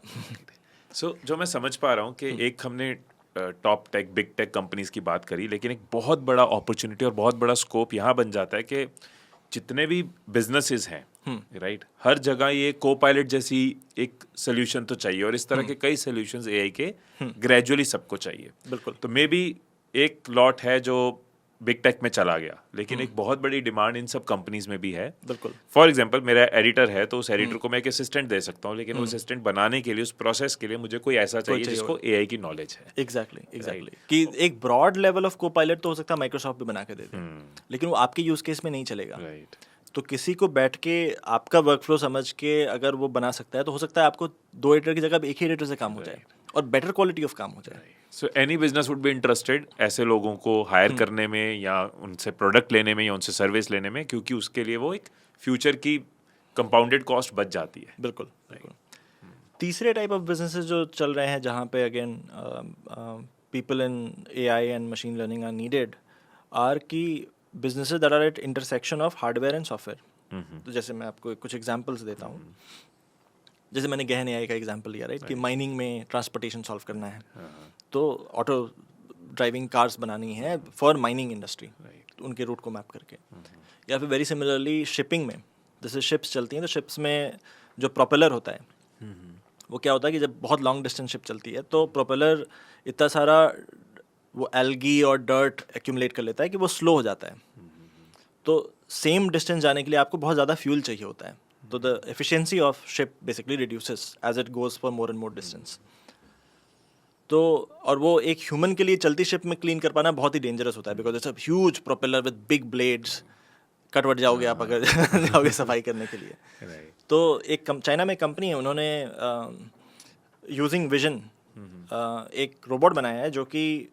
सो जो मैं समझ पा रहा हूँ कि एक हमने top tech big tech companies की बात करी, लेकिन एक बहुत बड़ा अपॉर्चुनिटी और बहुत बड़ा स्कोप यहाँ बन जाता है कि जितने भी बिजनेसेस हैं, राइट, हर जगह ये को पायलट जैसी एक सोल्यूशन तो चाहिए, और इस तरह के कई सोल्यूशंस AI के ग्रेजुअली सबको चाहिए। बिल्कुल। तो मे बी एक लॉट है जो बिग टेक में चला गया, लेकिन एक बहुत बड़ी डिमांड इन सब कंपनीज में भी है। बिल्कुल। फॉर एग्जांपल मेरा एडिटर है तो उस एडिटर को मैं एक असिस्टेंट दे सकता हूँ, लेकिन उस असिस्टेंट बनाने के लिए, उस प्रोसेस के लिए मुझे कोई ऐसा चाहिए जिसको AI की नॉलेज है। एग्जैक्टली कि एक ब्रॉड लेवल ऑफ कोपायलट तो हो सकता है माइक्रोसॉफ्ट भी बना के दे दे, लेकिन वो आपके यूज केस में नहीं चलेगा। राइट। तो किसी को बैठ के आपका वर्कफ्लो समझ के अगर वो बना सकता है तो हो सकता है आपको 2 एडिटर की जगह एक ही एडिटर से काम हो जाए और बेटर क्वालिटी ऑफ काम हो जाए। So any business would be interested ऐसे लोगों को हायर करने में, या उनसे प्रोडक्ट लेने में, या उनसे सर्विस लेने में, क्योंकि उसके लिए वो एक फ्यूचर की कंपाउंडेड कॉस्ट बच जाती है। बिल्कुल। तीसरे टाइप ऑफ बिजनेसेस जो चल रहे हैं जहाँ पे again people in AI and machine learning are needed are key businesses that are at intersection of hardware and software. तो जैसे मैं आपको कुछ एग्जांपल्स देता हूँ। जैसे मैंने गहन AI का एग्जांपल लिया, राइट, कि माइनिंग में ट्रांसपोर्टेशन सॉल्व करना है तो ऑटो ड्राइविंग कार्स बनानी है फॉर माइनिंग इंडस्ट्री, तो उनके रूट को मैप करके। या फिर वेरी सिमिलरली शिपिंग में, जैसे शिप्स चलती हैं तो शिप्स में जो प्रोपेलर होता है वो क्या होता है कि जब बहुत लॉन्ग डिस्टेंस शिप चलती है तो प्रोपेलर इतना सारा वो एल्गी और डर्ट एक्यूमुलेट कर लेता है कि वो स्लो हो जाता है। तो सेम डिस्टेंस जाने के लिए आपको बहुत ज़्यादा फ्यूल चाहिए होता है, तो the efficiency of ship basically reduces as it goes for more and more distance. तो और वो एक ह्यूमन के लिए चलती शिप में क्लीन कर पाना बहुत ही डेंजरस होता है, because it's a huge propeller with big blades, cut what जाओगे आप अगर जाओगे सफाई करने के लिए। तो एक चाइना में कंपनी है, उन्होंने यूजिंग विजन एक रोबोट बनाया है जो कि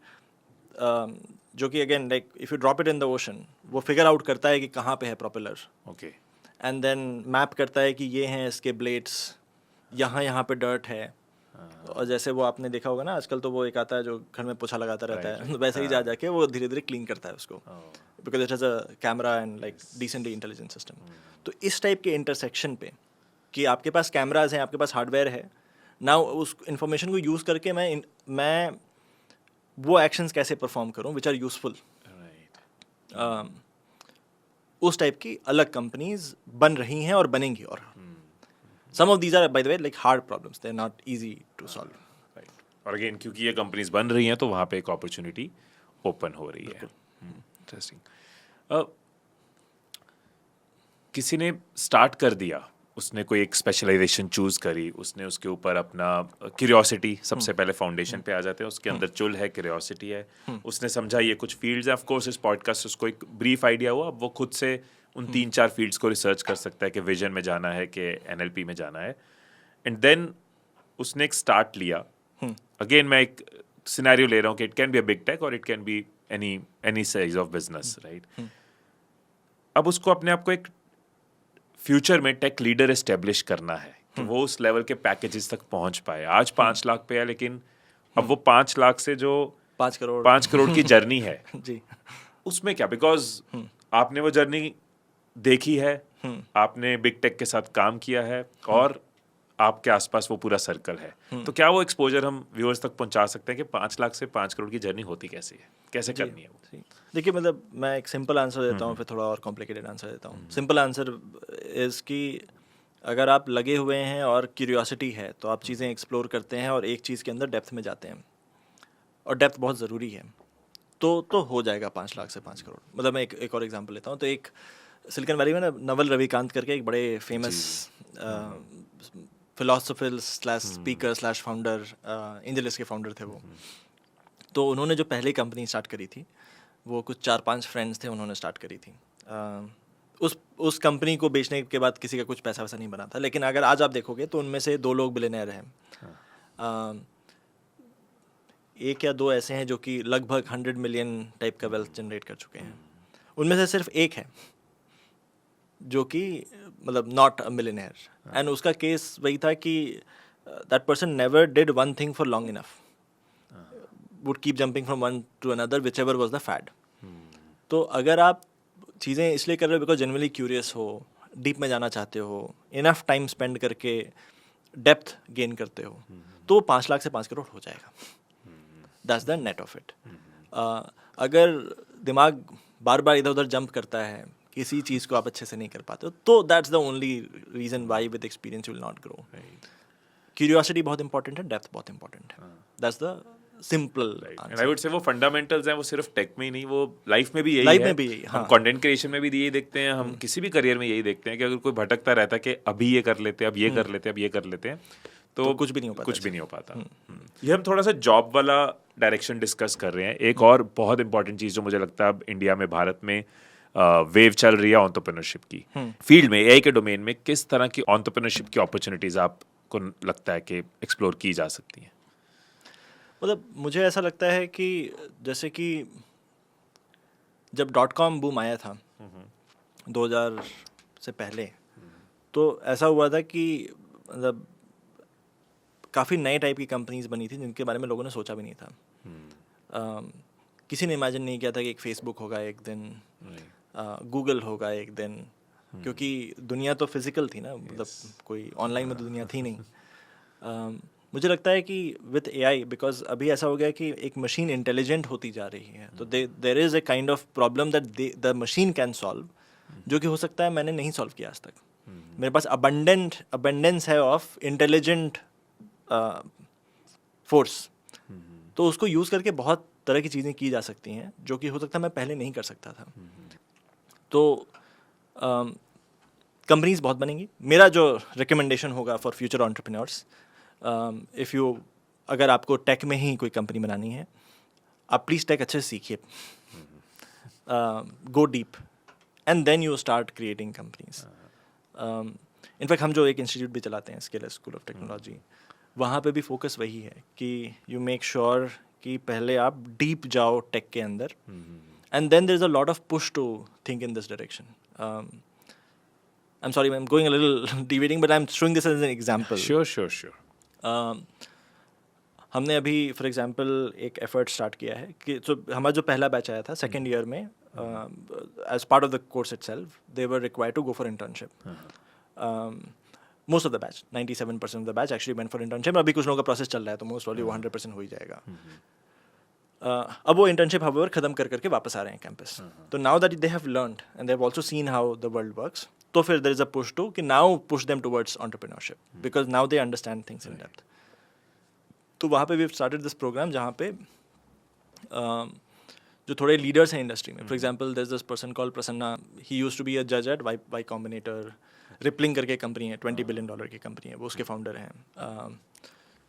again like if you drop it in the ocean वो फिगर आउट करता है कि कहाँ पे है propeller, okay, and then map करता है कि ये हैं इसके ब्लेड्स, यहाँ पे डर्ट है। और जैसे वो आपने देखा होगा ना आजकल, तो वो एक आता है जो घर में पोछा लगाता रहता है, वैसे ही जाके वो धीरे धीरे क्लीन करता है उसको, because it has a camera and like decently intelligent system. तो इस टाइप के इंटरसेक्शन पे कि आपके पास कैमराज हैं, आपके पास हार्डवेयर है, ना उस इंफॉर्मेशन को यूज़ करके मैं वो एक्शंस कैसे परफॉर्म करूं विच आर यूजफुल, उस टाइप की अलग कंपनीज बन रही हैं और बनेंगी। और some of these are by the way like hard problems, they are not easy to solve. Right. और अगेन क्योंकि ये कंपनीज बन रही हैं तो वहाँ पे एक अपॉर्चुनिटी ओपन हो रही है। इंटरेस्टिंग। किसी ने स्टार्ट कर दिया, उसने कोई एक स्पेशलाइजेशन चूज करी, उसने उसके ऊपर अपना क्यूरियोसिटी सबसे पहले फाउंडेशन पे आ जाते हैं, उसके अंदर चुल है, क्यूरियोसिटी है, उसने समझा ये कुछ फील्ड्स हैं। ऑफ कोर्स इस पॉडकास्ट उसको एक ब्रीफ आइडिया हुआ, अब वो खुद से उन 3-4 फील्ड्स को रिसर्च कर सकता है कि विजन में जाना है कि NLP में जाना है, एंड देन उसने एक स्टार्ट लिया। अगेन मैं एक सिनेरियो ले रहा हूँ कि it can be a big tech और it can be any size of business, right. अब उसको अपने आप को एक फ्यूचर में टेक लीडर एस्टेब्लिश करना है कि वो उस लेवल के पैकेजेस तक पहुंच पाए। आज 5 लाख पे है, लेकिन अब वो 5 लाख से जो 5 करोड़ की जर्नी है जी, उसमें क्या, बिकॉज आपने वो जर्नी देखी है, आपने बिग टेक के साथ काम किया है और आपके आसपास वो पूरा सर्कल है, तो क्या वो एक्सपोजर हम व्यूअर्स तक पहुंचा सकते हैं कि 5 लाख से 5 करोड़ की जर्नी होती कैसी है, कैसे करनी है वो? देखिए, मतलब मैं एक सिंपल आंसर देता हूँ, फिर थोड़ा और कॉम्प्लिकेटेड आंसर देता हूँ। सिंपल आंसर इज़ कि अगर आप लगे हुए हैं और क्यूरियोसिटी है तो आप चीज़ें एक्सप्लोर करते हैं और एक चीज़ के अंदर डेप्थ में जाते हैं, और डेप्थ बहुत ज़रूरी है, तो हो जाएगा 5 लाख से 5 करोड़। मतलब मैं एक और एग्जांपल लेता हूँ, तो एक सिलिकॉन वैली में ना नवल रविकांत करके एक बड़े famous philosopher slash speaker slash founder, Angeles के फाउंडर थे वो। तो उन्होंने जो पहली कंपनी स्टार्ट करी थी, वो कुछ 4-5 फ्रेंड्स थे, उन्होंने स्टार्ट करी थी। उस कंपनी को बेचने के बाद किसी का कुछ पैसा वैसा नहीं बना था, लेकिन अगर आज आप देखोगे तो उनमें से 2 लोग बिलियनर हैं। एक या 2 ऐसे हैं जो कि लगभग 100 मिलियन टाइप का वेल्थ जनरेट कर चुके हैं। उनमें से सिर्फ एक है जो कि मतलब नॉट अ मिलियनेयर, एंड उसका केस वही था कि that person never did one thing for long enough, would keep jumping from one to another whichever was the fad. तो अगर आप चीज़ें इसलिए कर रहे हो बिकॉज जेन्युइनली क्यूरियस हो, डीप में जाना चाहते हो, इनफ टाइम स्पेंड करके डेप्थ गेन करते हो, तो 5 लाख से 5 करोड़ हो जाएगा। That's the net of it. अगर दिमाग बार बार इधर उधर जंप करता है, किसी चीज़ को आप अच्छे से नहीं कर पाते हो, तो that's the only reason why with experience you will not grow. Curiosity बहुत इंपॉर्टेंट है, डेप्थ बहुत इंपॉर्टेंट है। That's the simple and I would say वो फंडामेंटल्स हैं, वो सिर्फ टेक में ही नहीं, वो लाइफ में भी यही लाइफ है। में भी यही, हम कंटेंट क्रिएशन में भी यही देखते हैं, हम किसी भी करियर में यही देखते हैं कि अगर कोई भटकता रहता है कि अभी ये कर लेते हैं, अब ये कर लेते हैं, अब ये कर लेते हैं, तो कुछ भी नहीं हो पाता। कुछ भी नहीं हो पाता। ये हम थोड़ा सा जॉब वाला डायरेक्शन डिस्कस कर रहे हैं। एक और बहुत इंपॉर्टेंट चीज़ जो मुझे लगता है अब इंडिया में, भारत में वेव चल रही है एंटरप्रेन्योरशिप की फील्ड में, एआई के डोमेन में किस तरह की एंटरप्रेन्योरशिप की अपॉर्चुनिटीज आपको लगता है कि एक्सप्लोर की जा सकती हैं? मतलब मुझे ऐसा लगता है कि जैसे कि जब .com बूम आया था 2000 से पहले, तो ऐसा हुआ था कि मतलब काफ़ी नए टाइप की कंपनीज बनी थी जिनके बारे में लोगों ने सोचा भी नहीं था। किसी ने इमेजिन नहीं किया था कि एक फेसबुक होगा एक दिन, गूगल होगा एक दिन, क्योंकि दुनिया तो फिजिकल थी ना, मतलब कोई ऑनलाइन में तो दुनिया थी नहीं। मुझे लगता है कि विथ एआई, बिकॉज अभी ऐसा हो गया कि एक मशीन इंटेलिजेंट होती जा रही है, तो there is a kind of problem that the machine can solve, जो कि हो सकता है मैंने नहीं सॉल्व किया आज तक। मेरे पास अबंडेंस है ऑफ इंटेलिजेंट फोर्स, तो उसको यूज़ करके बहुत तरह की चीज़ें की जा सकती हैं जो कि हो सकता है मैं पहले नहीं कर सकता था। तो कंपनीज बहुत बनेंगी। मेरा जो रिकमेंडेशन होगा for future entrepreneurs, if you, अगर आपको टेक में ही कोई कंपनी बनानी है, आप प्लीज़ टेक अच्छे से सीखिए, go deep, and then you start creating companies. In fact हम जो एक इंस्टीट्यूट भी चलाते हैं, स्किल स्कूल ऑफ टेक्नोलॉजी, वहाँ पे भी फोकस वही है कि यू मेक श्योर कि पहले आप डीप जाओ टेक के अंदर, and then there is a lot of push to think in this direction. I'm sorry, I'm going a little deviating, but I'm showing this as an example. Sure. हमने अभी for example एक effort start किया है कि हमारा जो पहला batch आया था सेकेंड ईयर में, as part of the course itself they were required to go for internship. Most of the batch, 97% of the batch actually went for internship. अभी कुछ लोगों का प्रोसेस चल रहा है, तो मोस्ट ऑफली वो 100% हो ही जाएगा। अब वो इंटर्नशिप हाउएवर खत्म करके वापस आ रहे हैं कैंपस। तो now that they have learned and they have also seen how the world works, तो फिर there is a push to कि now push them towards entrepreneurship, because now they understand things in depth. तो वहाँ पे we started this programme जहाँ पे जो थोड़े लीडर्स हैं इंडस्ट्री में, for example there is this person called Prasanna, he used to be a जज एट वाई कॉम्बिनेटर, रिपलिंग करके कंपनी है, $20 बिलियन की कंपनी है, वो उसके फाउंडर हैं।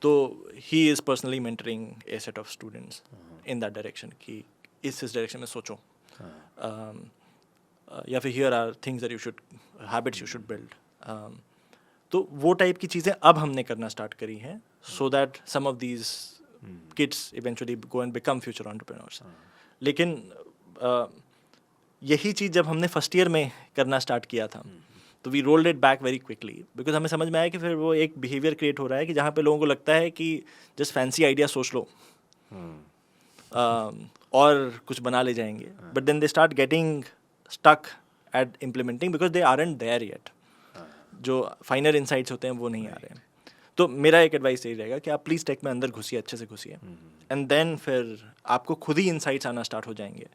तो he is personally mentoring a set of students in that direction कि इस डायरेक्शन में सोचो, या फिर here are things that you should, habits you should build. तो वो टाइप की चीज़ें अब हमने करना स्टार्ट करी हैं, so that some of these kids eventually go and become future entrepreneurs. लेकिन यही चीज़ जब हमने फर्स्ट ईयर में करना स्टार्ट किया था, तो we rolled it back very quickly, because हमें समझ में आया कि फिर वो एक बिहेवियर क्रिएट हो रहा है कि जहाँ पे लोगों को लगता है कि जस्ट फैंसी आइडिया सोच लो और कुछ बना ले जाएंगे, but then they start getting stuck at implementing because they aren't there yet. जो फाइनल इनसाइट्स होते हैं वो नहीं आ रहे हैं। तो मेरा एक एडवाइस यही रहेगा कि आप प्लीज़ टेक में अंदर घुसिए, अच्छे से घुसिए, एंड देन फिर आपको खुद ही इनसाइट्स आना स्टार्ट हो जाएंगे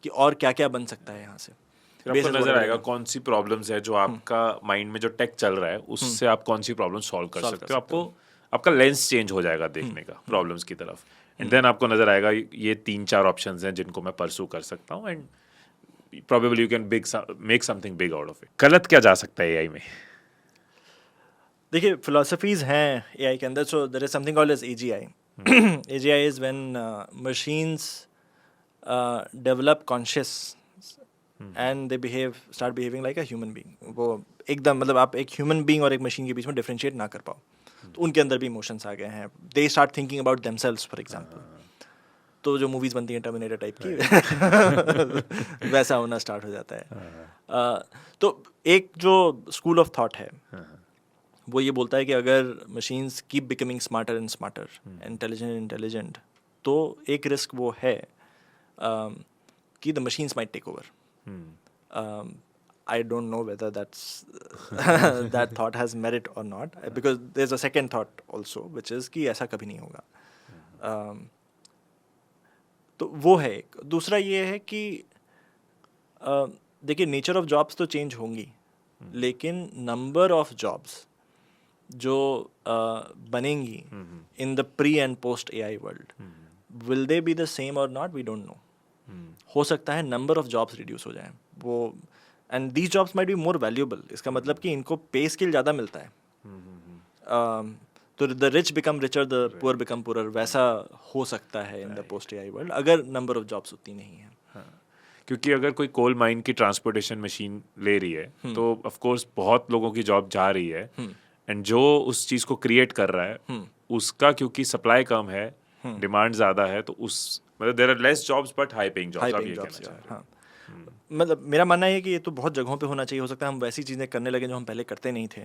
कि और क्या क्या बन सकता है यहाँ से। फिर आपको basis नजर whatever आएगा है। कौन सी प्रॉब्लम्स है जो आपका माइंड में जो टेक चल रहा है उससे आप कौन सी प्रॉब्लम सॉल्व कर Solve सकते कर हो, आपको आपका लेंस चेंज हो जाएगा देखने का प्रॉब्लम्स की तरफ, एंड देन आपको नजर आएगा ये 3-4 ऑप्शंस हैं जिनको मैं परसू कर सकता हूँ, and probably you can make something big out of it. गलत क्या जा सकता है एआई में? देखिए फिलोसफीज हैं एआई के अंदर, so there is something called as AGI. AGI is when machines develop conscious and they start behaving like a human being. वो एकदम मतलब आप एक ह्यूमन बीइंग और एक मशीन के बीच में डिफरेंशिएट ना कर पाओ, तो उनके अंदर भी इमोशंस आ गए हैं। They start thinking about themselves for example. तो जो मूवीज बनती हैं टर्मिनेटर टाइप की वैसा होना स्टार्ट हो जाता है। तो एक जो स्कूल ऑफ थॉट है वो ये बोलता है कि अगर machines keep becoming smarter and smarter, intelligent, तो एक रिस्क वो है कि the machines might take over. I don't know whether that thought has merit or not, because there's a second thought also which is कि ऐसा कभी नहीं होगा। तो वो है एक। दूसरा ये है कि देखिए नेचर ऑफ जॉब्स तो चेंज होंगी, लेकिन नंबर ऑफ जॉब्स जो बनेंगी in the pre and post AI world, will they be the same और नॉट, वी डोंट नो। हो सकता है नंबर ऑफ जॉब्स रिड्यूस हो जाए वो, and these jobs might be more valuable. इसका मतलब कि इनको पे स्केल ज़्यादा मिलता है, तो the rich become richer, the poor become poor, वैसा हो सकता है in the post AI world अगर नंबर ऑफ जॉब्स उतनी नहीं है। क्योंकि अगर कोई कोल माइन की ट्रांसपोर्टेशन मशीन ले रही है तो ऑफ कोर्स बहुत लोगों की जॉब जा रही है, एंड जो उस चीज को क्रिएट कर रहा है उसका क्योंकि सप्लाई कम है, डिमांड ज्यादा है, तो उस मतलब there are less jobs but high paying jobs, आप ये कहना चाह रहे हैं। हाँ, मतलब मेरा मानना है कि ये तो बहुत जगहों पे होना चाहिए। हो सकता है हम वैसी चीज़ें करने लगे जो हम पहले करते नहीं थे।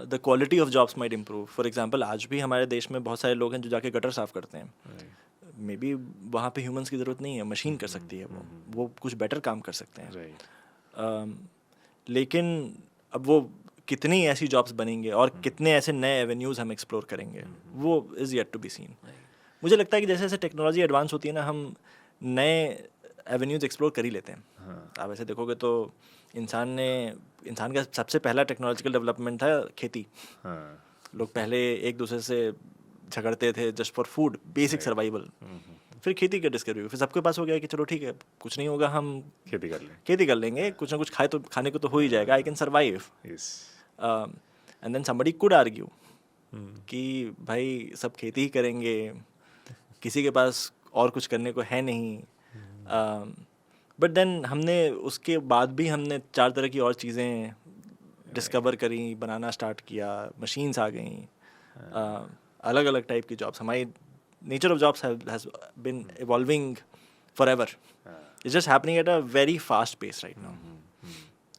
The quality of jobs might improve. For example आज भी हमारे देश में बहुत सारे लोग हैं जो जाके गटर साफ करते हैं, मे बी वहाँ पे ह्यूमंस की ज़रूरत नहीं है, मशीन कर सकती है वो कुछ बेटर काम कर सकते हैं। लेकिन अब वो कितनी ऐसी जॉब्स बनेंगे और कितने ऐसे नए एवेन्यूज़ हम एक्सप्लोर करेंगे, वो is yet to be seen. मुझे लगता है कि जैसे जैसे टेक्नोलॉजी एडवांस होती है ना, हम नए एवेन्यूज़ एक्सप्लोर कर ही लेते हैं। आप ऐसे देखोगे तो इंसान का सबसे पहला टेक्नोलॉजिकल डेवलपमेंट था खेती। लोग पहले एक दूसरे से झगड़ते थे just for food, basic survival. फिर खेती का डिस्कवरी हुई, फिर सबके पास हो गया कि चलो ठीक है, कुछ नहीं होगा, हम खेती कर लेंगे, कुछ ना कुछ खाने को तो हो ही जाएगा, I can survive. And then somebody could argue कि भाई सब खेती ही करेंगे, किसी के पास और कुछ करने को है नहीं। बट देन हमने उसके बाद भी हमने 4 तरह की और चीज़ें डिस्कवर करी, बनाना स्टार्ट किया, मशीन्स आ गई, अलग अलग टाइप की जॉब्स। हमारी nature of jobs has been evolving forever. It's just happening at a very fast pace right now.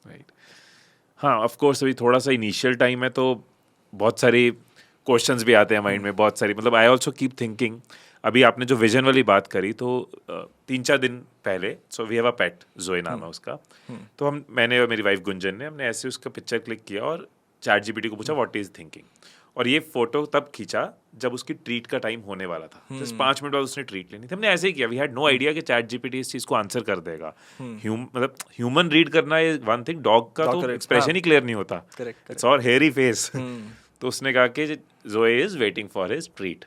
Right, हाँ, ऑफ कोर्स अभी थोड़ा सा इनिशियल टाइम है तो बहुत सारी क्वेश्चंस भी आते हैं माइंड में, बहुत सारी, मतलब आई ऑल्सो कीप थिंकिंग। अभी आपने जो विजन वाली बात करी तो 3-4 दिन पहले, सो वी हैव अ पेट, जोए नाम है उसका, तो मैंने और मेरी वाइफ गुंजन ने हमने ऐसे उसका पिक्चर क्लिक किया और चैट जीपीटी को पूछा व्हाट इज थिंकिंग, और ये फोटो तब खींचा जब उसकी ट्रीट का टाइम होने वाला था। जस्ट 5 मिनट बाद उसने ट्रीट लेनी थी। हमने ऐसे ही किया, वी हैड नो आइडिया कि चैट जीपीटी इस चीज को आंसर कर देगा। मतलब ह्यूमन रीड करना इज वन थिंग, डॉग का तो एक्सप्रेशन ही क्लियर नहीं होता, इट्स और हेयरी फेस। तो उसने कहा कि Joey is waiting for his treat.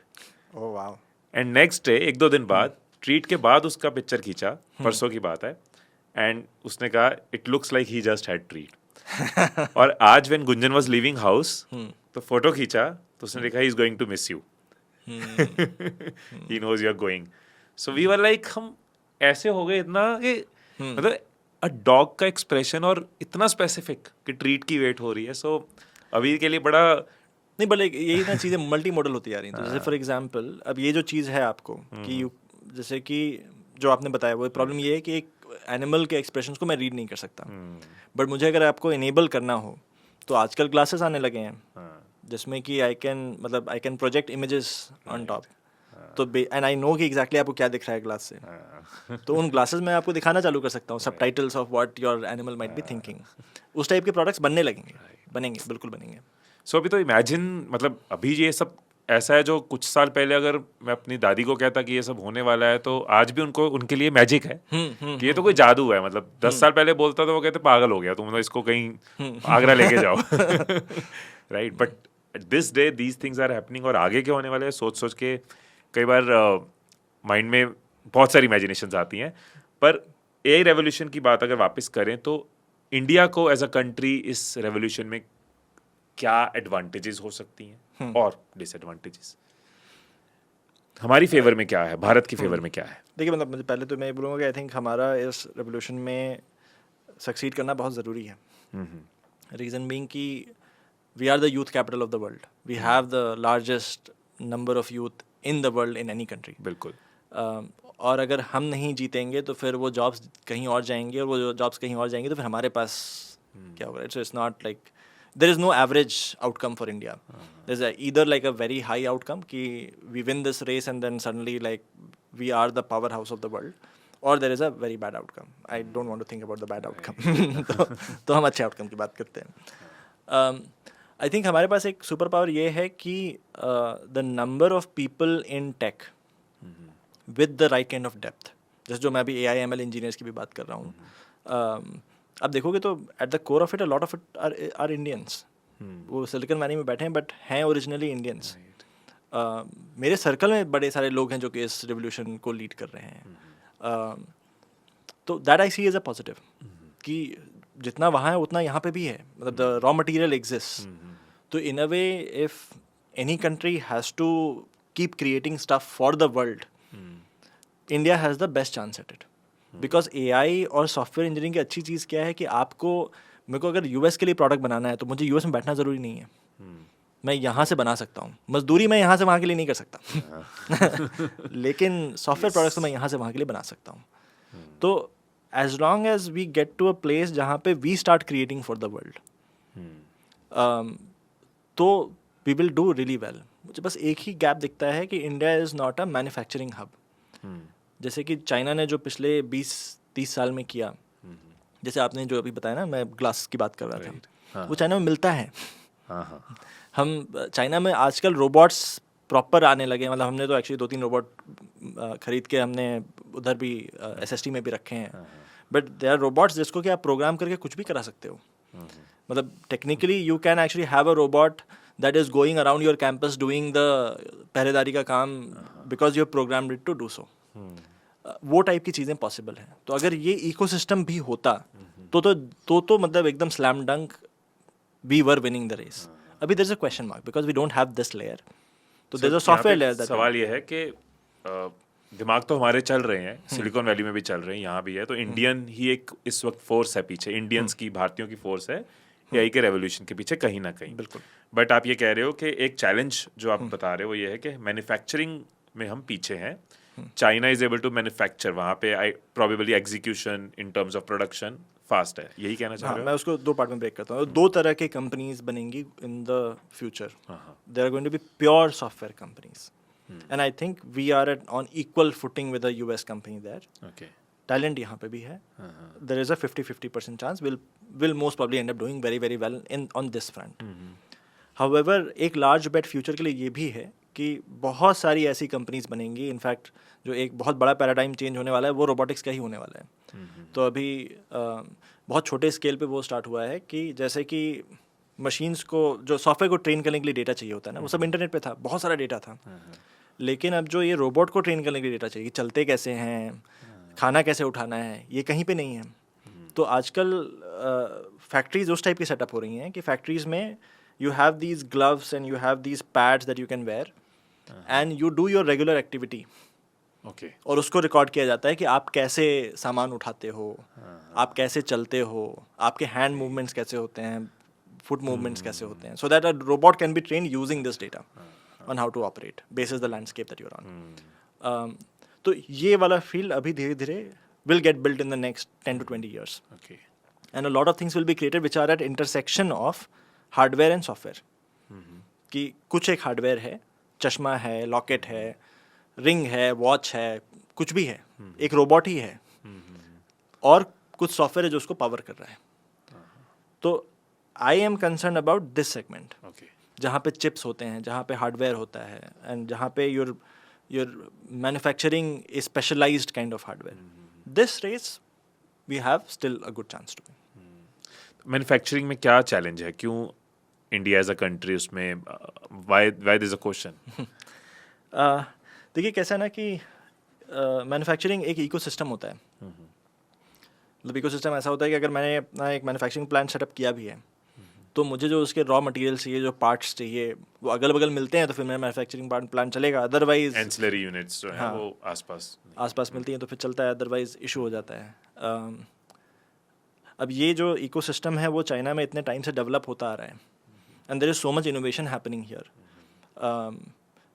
Oh wow. And next day 1-2 दिन बाद ट्रीट के बाद उसका पिक्चर खींचा, परसों की बात है, एंड उसने कहा it looks like he just had treat. और आज when Gunjan was leaving house तो फोटो खींचा तो उसने लिखा he is going to miss you, he knows you are going. So we were like, हम ऐसे हो गए इतना कि मतलब अ डॉग का एक्सप्रेशन और इतना स्पेसिफिक कि ट्रीट की वेट हो रही है। सो अभी के लिए बड़ा नहीं, बट यही ना चीज़ें मल्टी मॉडल होती जा रही हैं। तो जैसे फॉर एग्जांपल अब ये जो चीज़ है आपको कि जैसे कि जो आपने बताया वो प्रॉब्लम ये है कि एक एनिमल के एक्सप्रेशंस को मैं रीड नहीं कर सकता, बट मुझे अगर आपको इनेबल करना हो तो आजकल ग्लासेस आने लगे हैं जिसमें कि I can project images on top, तो एंड आई नो कि एग्जैक्टली आपको क्या दिख रहा है ग्लास से, तो उन ग्लासेस में आपको दिखाना चालू कर सकता हूँ subtitles of what your animal might be thinking. उस टाइप के प्रोडक्ट्स बनने लगेंगे, बनेंगे, बिल्कुल बनेंगे। सो अभी तो इमेजिन, मतलब अभी ये सब ऐसा है जो कुछ साल पहले अगर मैं अपनी दादी को कहता कि ये सब होने वाला है तो आज भी उनको उनके लिए मैजिक है कि ये तो कोई जादू है। मतलब 10 साल पहले बोलता तो वो कहते पागल हो गया तुम, मतलब इसको कहीं आगरा लेके जाओ right. But this day these things are happening, और आगे क्या होने वाले हैं सोच सोच के कई बार माइंड में बहुत सारी इमेजिनेशंस आती हैं। पर एआई रेवोल्यूशन की बात अगर वापस करें तो इंडिया को एज अ कंट्री इस रेवोल्यूशन में क्या एडवांटेजेस हो सकती हैं और डिसएडवांटेजेस? हमारी फेवर में क्या है, भारत की फेवर में क्या है? देखिए मतलब मुझे पहले तो मैं ये बोलूँगा कि आई थिंक हमारा इस रेवोल्यूशन में सक्सीड करना बहुत ज़रूरी है। रीज़न बीइंग कि we are the youth capital of the world, we have the largest number of youth in the world in any country. बिल्कुल। और अगर हम नहीं जीतेंगे तो फिर वो जॉब्स कहीं और जाएंगे, और वो जॉब्स कहीं और जाएंगे तो फिर हमारे पास क्या होगा? It's not like there is no average outcome for India. There's either like a very high outcome कि we win this race and then suddenly like we are the powerhouse of the world, or there is a very bad outcome. I don't want to think about the bad outcome. तो हम अच्छे outcome की बात करते हैं। I think हमारे पास एक super power ये है कि the number of people in tech with the right kind of depth, जैसे जो मैं अभी AI ML इंजीनियर्स की भी बात कर रहा हूँ, अब देखोगे तो at the core of it a lot of it are Indians. वो सिलिकॉन वैली में बैठे हैं बट हैं ओरिजिनली इंडियंस। मेरे सर्कल में बड़े सारे लोग हैं जो कि इस रिवोल्यूशन को लीड कर रहे हैं। तो that I see as a positive कि जितना वहाँ है उतना यहाँ पे भी है, मतलब द रॉ मटेरियल एग्जिस्ट। तो in a way if any country has to keep creating stuff for the world, India has the best chance at it. Because AI और सॉफ्टवेयर इंजीनियरिंग की अच्छी चीज़ क्या है कि आपको, मेरे को अगर US के लिए प्रोडक्ट बनाना है तो मुझे US में बैठना ज़रूरी नहीं है। मैं यहाँ से बना सकता हूँ, मजदूरी मैं यहाँ से वहाँ के लिए नहीं कर सकता लेकिन सॉफ्टवेयर प्रोडक्ट्स तो मैं यहाँ से वहाँ के लिए बना सकता हूँ। तो as long as we get to a place जहाँ पे we start creating for the world, तो we will do really well. मुझे बस एक ही गैप दिखता है कि India is not a manufacturing hub. जैसे कि चाइना ने जो पिछले 20-30 साल में किया, जैसे आपने जो अभी बताया ना, मैं ग्लास की बात कर रहा था, वो चाइना में मिलता है। हम चाइना में आजकल रोबोट्स प्रॉपर आने लगे, मतलब हमने तो एक्चुअली 2-3 रोबोट खरीद के हमने उधर भी SST में भी रखे हैं। बट दे आर रोबोट्स जिसको कि आप प्रोग्राम करके कुछ भी करा सकते हो। मतलब technically you can actually have a robot that is going around your campus doing the पहरेदारी का काम because you programmed it to do so. वो टाइप की चीज़ें पॉसिबल हैं। तो अगर ये इकोसिस्टम भी होता तो मतलब एकदम slam dunk we were winning the race. अभी there is a question mark because we don't have this layer, तो there is a software layer. सवाल ये है कि दिमाग तो हमारे चल रहे हैं, सिलिकॉन वैली में भी चल रहे हैं, यहाँ भी है, तो इंडियन ही एक इस वक्त फोर्स है पीछे, इंडियंस की, भारतीयों की फोर्स है AI के रेवोल्यूशन के पीछे कहीं ना कहीं। बिल्कुल। बट आप ये कह रहे हो कि एक चैलेंज जो आप बता रहे हो वो ये है कि मैन्युफैक्चरिंग में हम पीछे हैं। China is able to manufacture, वहाँ पे probably execution in terms of production fast है, यही कहना चाह रहे हो? मैं उसको 2 पार्ट में ब्रेक करता हूँ। 2 तरह के कंपनीज बनेंगी in the future. There are going to be pure software companies, and I think we are on equal footing with the US company there. Okay, talent यहाँ पे भी है। There is a 50-50% chance will most probably end up doing very very well in on this front. However एक large bet future के लिए ये भी है कि बहुत सारी ऐसी कंपनीज बनेंगी। इनफैक्ट जो एक बहुत बड़ा पैराडाइम चेंज होने वाला है वो रोबोटिक्स का ही होने वाला है। तो अभी बहुत छोटे स्केल पे वो स्टार्ट हुआ है कि जैसे कि मशीन्स को, जो सॉफ्टवेयर को ट्रेन करने के लिए डेटा चाहिए होता है ना, वो सब इंटरनेट पे था, बहुत सारा डेटा था। लेकिन अब जो ये रोबोट को ट्रेन करने के लिए डेटा चाहिए, चलते कैसे हैं, खाना कैसे उठाना है, ये कहीं पे नहीं है। तो आजकल फैक्ट्रीज उस टाइप की सेटअप हो रही हैं कि फैक्ट्रीज में you have these gloves and you have these pads that you can wear and you do your regular activity. Okay. और उसको रिकॉर्ड किया जाता है कि आप कैसे सामान उठाते हो, आप कैसे चलते हो, आपके हैंड मूवमेंट्स कैसे होते हैं, फुट मूवमेंट्स कैसे होते हैं, so that a robot can be trained using this data on how to operate basis the landscape that you're on. तो ये वाला फील्ड अभी धीरे धीरे will get built in the next 10 to 20 years. Okay. And a lot of things will be created which are at intersection of hardware and software. कि कुछ एक hardware है, चश्मा है, लॉकेट है, रिंग है, वॉच है, कुछ भी है, एक रोबोट ही है, और कुछ सॉफ्टवेयर है जो उसको पावर कर रहा है। तो I am concern about this segment. जहाँ पे चिप्स होते हैं, जहाँ पे हार्डवेयर होता है, एंड जहाँ पे your manufacturing a specialized kind of hardware, this race we have still a good chance to win. Manufacturing में क्या चैलेंज है? क्यों इंडिया एज अ कंट्री उसमें, व्हाई दिस अ क्वेश्चन? देखिए कैसा है ना कि मैन्युफैक्चरिंग एक इकोसिस्टम होता है। मतलब इकोसिस्टम ऐसा होता है कि अगर मैंने अपना एक मैन्युफैक्चरिंग प्लांट सेटअप किया भी है, तो मुझे जो उसके रॉ मटेरियल चाहिए, जो पार्ट्स चाहिए, वो अगल बगल मिलते हैं तो फिर मेरा मैन्युफैक्चरिंग प्लांट चलेगा। अदरवाइज एंसिलरी यूनिट्स जो हैं हाँ, वो आसपास मिलती हैं तो फिर चलता है, अदरवाइज इशू हो जाता है। अब ये जो इकोसिस्टम है वो चाइना में इतने टाइम से डेवलप होता आ रहा है, and there is so much innovation happening here.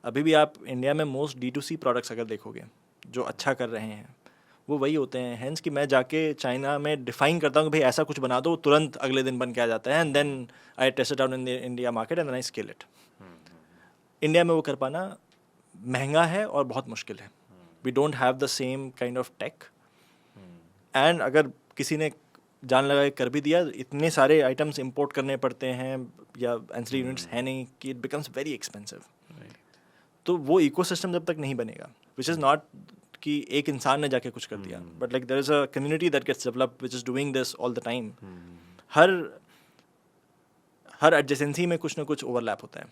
अभी भी आप इंडिया में मोस्ट D2C प्रोडक्ट्स अगर देखोगे जो अच्छा कर रहे हैं, वो वही होते हैं। हेंस कि मैं जाके चाइना में डिफाइन करता हूँ कि भाई ऐसा कुछ बना दो, तुरंत अगले दिन बन के आ जाता है, and then I test it out in the India market and then I scale it. India में वो कर पाना महंगा है और बहुत मुश्किल है। We don't have the same kind of tech, and अगर किसी ने जान लगा के कर भी दिया, इतने सारे आइटम्स इंपोर्ट करने पड़ते हैं या एंसिलरी यूनिट्स है नहीं कि इट बिकम्स वेरी एक्सपेंसिव। तो वो इकोसिस्टम जब तक नहीं बनेगा, विच इज़ नॉट कि एक इंसान ने जाके कुछ कर दिया, but like there is a community that gets developed which is doing this all the time. हर एडजेसेंसी में कुछ ना कुछ ओवरलैप होता है।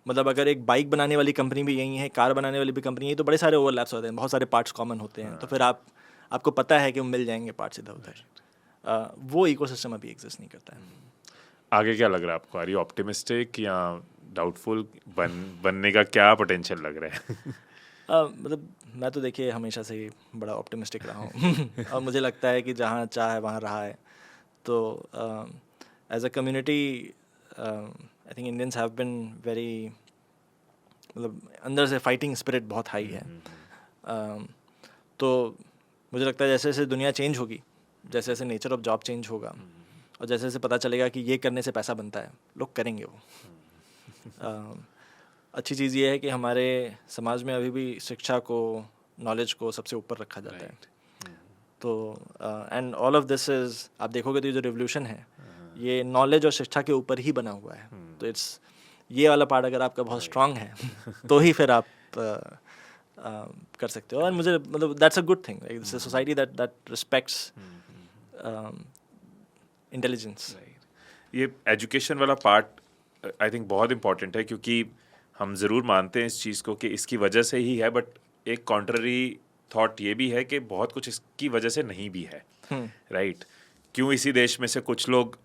मतलब अगर एक बाइक बनाने वाली कंपनी भी यही है, कार बनाने वाली भी कंपनी है, तो बड़े सारे ओवरलैप्स होते हैं, बहुत सारे पार्ट्स कॉमन होते हैं, तो फिर आपको पता है कि वो मिल जाएंगे पार्ट्स इधर उधर। वो इकोसिस्टम अभी एग्जिस्ट नहीं करता है। आगे क्या लग रहा है आपको? आर यू ऑप्टिमिस्टिक या डाउटफुल? बनने का क्या पोटेंशियल लग रहा है? मतलब मैं तो देखिए हमेशा से ही बड़ा ऑप्टिमिस्टिक रहा हूँ और मुझे लगता है कि जहाँ चाह है वहाँ रहा है। तो as a community I think Indians have bin very, मतलब अंदर से फाइटिंग स्पिरिट बहुत हाई है। तो मुझे लगता है जैसे जैसे दुनिया चेंज होगी, जैसे जैसे नेचर ऑफ जॉब चेंज होगा, और जैसे जैसे पता चलेगा कि ये करने से पैसा बनता है, लोग करेंगे वो। अच्छी चीज़ ये है कि हमारे समाज में अभी भी शिक्षा को, नॉलेज को सबसे ऊपर रखा जाता है। तो and all of this is, आप देखोगे तो ये जो रिवोल्यूशन है ये नॉलेज और शिक्षा के ऊपर ही बना हुआ है। तो इट्स ये वाला पार्ट अगर आपका बहुत स्ट्रांग है तो ही फिर आप कर सकते हो। और मुझे मतलब that's a good thing, it's a society that respects intelligence. ये एजुकेशन वाला पार्ट आई थिंक बहुत इंपॉर्टेंट है, क्योंकि हम ज़रूर मानते हैं इस चीज़ को कि इसकी वजह से ही है, बट एक कॉन्ट्ररी थॉट ये भी है कि बहुत कुछ इसकी वजह से नहीं भी है। राइट? क्यों इसी देश में से कुछ लोग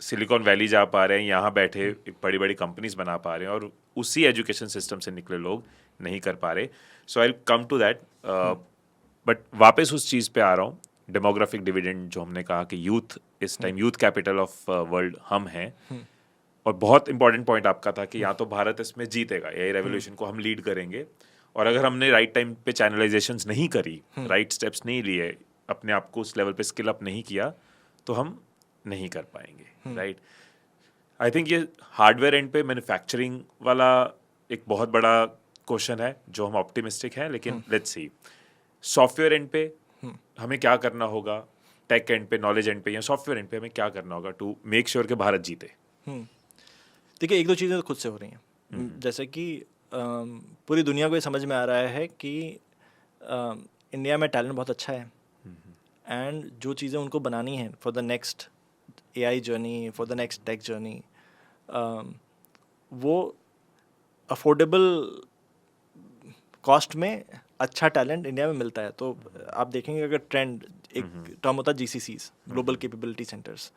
सिलिकॉन वैली जा पा रहे हैं, यहाँ बैठे बड़ी बड़ी कंपनीज बना पा रहे हैं, और उसी एजुकेशन सिस्टम से निकले लोग नहीं कर पा रहे। सो आई कम टू दैट, बट वापस उस चीज़ पे आ रहा हूँ, डेमोग्राफिक डिविडेंड जो हमने कहा कि यूथ इस time youth capital of world हम हैं। और बहुत इंपॉर्टेंट पॉइंट आपका था कि या तो भारत इसमें जीतेगा, एआई रेवोल्यूशन को हम लीड करेंगे, और अगर हमने राइट टाइम पे चैनलाइजेशंस नहीं करी, राइट स्टेप्स नहीं लिए, अपने आप को उस लेवल पे स्किल अप नहीं किया, तो हम नहीं कर पाएंगे। राइट? आई थिंक ये हार्डवेयर एंड पे मैन्युफैक्चरिंग वाला एक बहुत बड़ा क्वेश्चन है जो हम ऑप्टिमिस्टिक हैं, लेकिन लेट्स सी सॉफ्टवेयर एंड पे हमें क्या करना होगा, टेक एंड पे, नॉलेज एंड पे, या सॉफ्टवेयर एंड पे हमें क्या करना होगा टू मेक श्योर कि भारत जीते? देखिए एक दो चीज़ें तो खुद से हो रही हैं, जैसे कि पूरी दुनिया को ये समझ में आ रहा है कि इंडिया में टैलेंट बहुत अच्छा है, एंड जो चीज़ें उनको बनानी है for the next AI journey, for the next tech journey, वो अफोर्डेबल कॉस्ट में अच्छा टैलेंट इंडिया में मिलता है। तो आप देखेंगे अगर ट्रेंड, एक टर्म होता है GCCs, ग्लोबल कैपेबिलिटी सेंटर्स,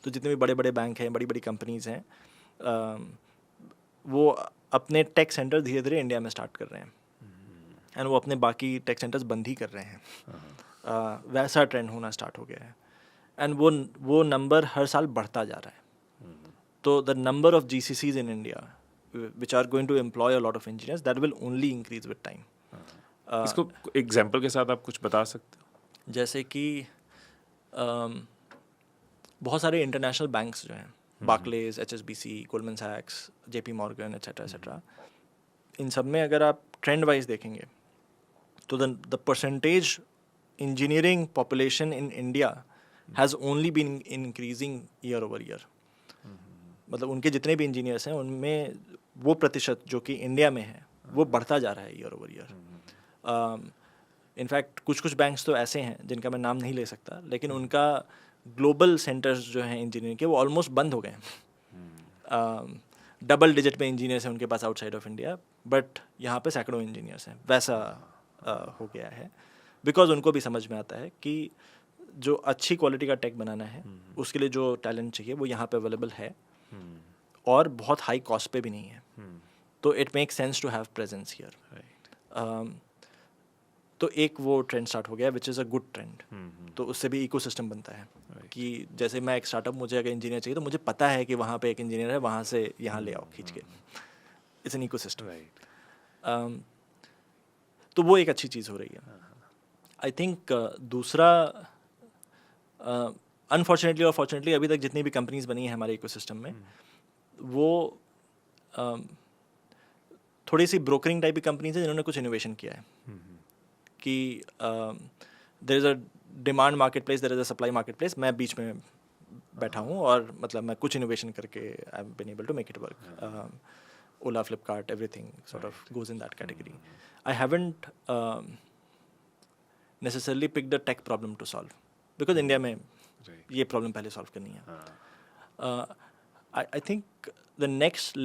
तो जितने भी बड़े बड़े बैंक हैं, बड़ी बड़ी कंपनीज़ हैं, वो अपने टेक सेंटर धीरे धीरे इंडिया में स्टार्ट कर रहे हैं, एंड वो अपने बाकी टेक सेंटर्स बंद ही कर रहे हैं। वैसा ट्रेंड होना स्टार्ट हो गया है, एंड वो नंबर हर साल बढ़ता जा रहा है। तो the number of GCCs in India which are going to employ a lot of engineers, that will only increase with time. इसको एग्जांपल के साथ आप कुछ बता सकते हो? जैसे कि बहुत सारे इंटरनेशनल बैंक्स जो हैं, बार्कलेज, HSBC, गोल्डमैन सैक्स, JP मॉर्गन, एट्सेट्रा, इन सब में अगर आप ट्रेंड वाइज देखेंगे तो the percentage engineering population in India has only been increasing year over year. मतलब उनके जितने भी इंजीनियर्स हैं उनमें वो प्रतिशत जो कि इंडिया में है वो बढ़ता जा रहा है ईयर ओवर ईयर। इनफैक्ट कुछ कुछ बैंक्स तो ऐसे हैं जिनका मैं नाम नहीं ले सकता, लेकिन उनका ग्लोबल सेंटर्स जो हैं इंजीनियरिंग के वो ऑलमोस्ट बंद हो गए हैं। डबल डिजिट में इंजीनियर्स हैं उनके पास आउटसाइड ऑफ इंडिया, बट यहाँ पे सैकड़ों इंजीनियर्स हैं, वैसा हो गया है। बिकॉज उनको भी समझ में आता है कि जो अच्छी क्वालिटी का टेक बनाना है उसके लिए जो टैलेंट चाहिए वो यहाँ पे अवेलेबल है और बहुत हाई कॉस्ट पे भी नहीं है, तो it make sense to have presence here. तो एक वो ट्रेंड स्टार्ट हो गया which is a good trend. तो उससे भी इकोसिस्टम बनता है कि जैसे मैं एक स्टार्टअप, मुझे अगर इंजीनियर चाहिए तो मुझे पता है कि वहाँ पे एक इंजीनियर है, वहाँ से यहाँ ले आओ खींच के। It's an ecosystem. तो वो एक अच्छी चीज़ हो रही है। आई थिंक दूसरा, अनफॉर्चुनेटली और फॉर्चुनेटली अभी तक जितनी भी कंपनीज बनी हैं हमारे इकोसिस्टम में वो थोड़ी सी ब्रोकरिंग टाइप की कंपनीज हैं जिन्होंने कुछ इनोवेशन किया है कि there is a demand market place, there is a supply market place, मैं बीच में बैठा हूँ और मतलब मैं कुछ इनोवेशन करके I have been able to make it work. Ola, Flipkart, everything sort of goes in that category. I haven't necessarily pick the tech problem to solve, because India में ये प्रॉब्लम पहले सॉल्व करनी है। I think the next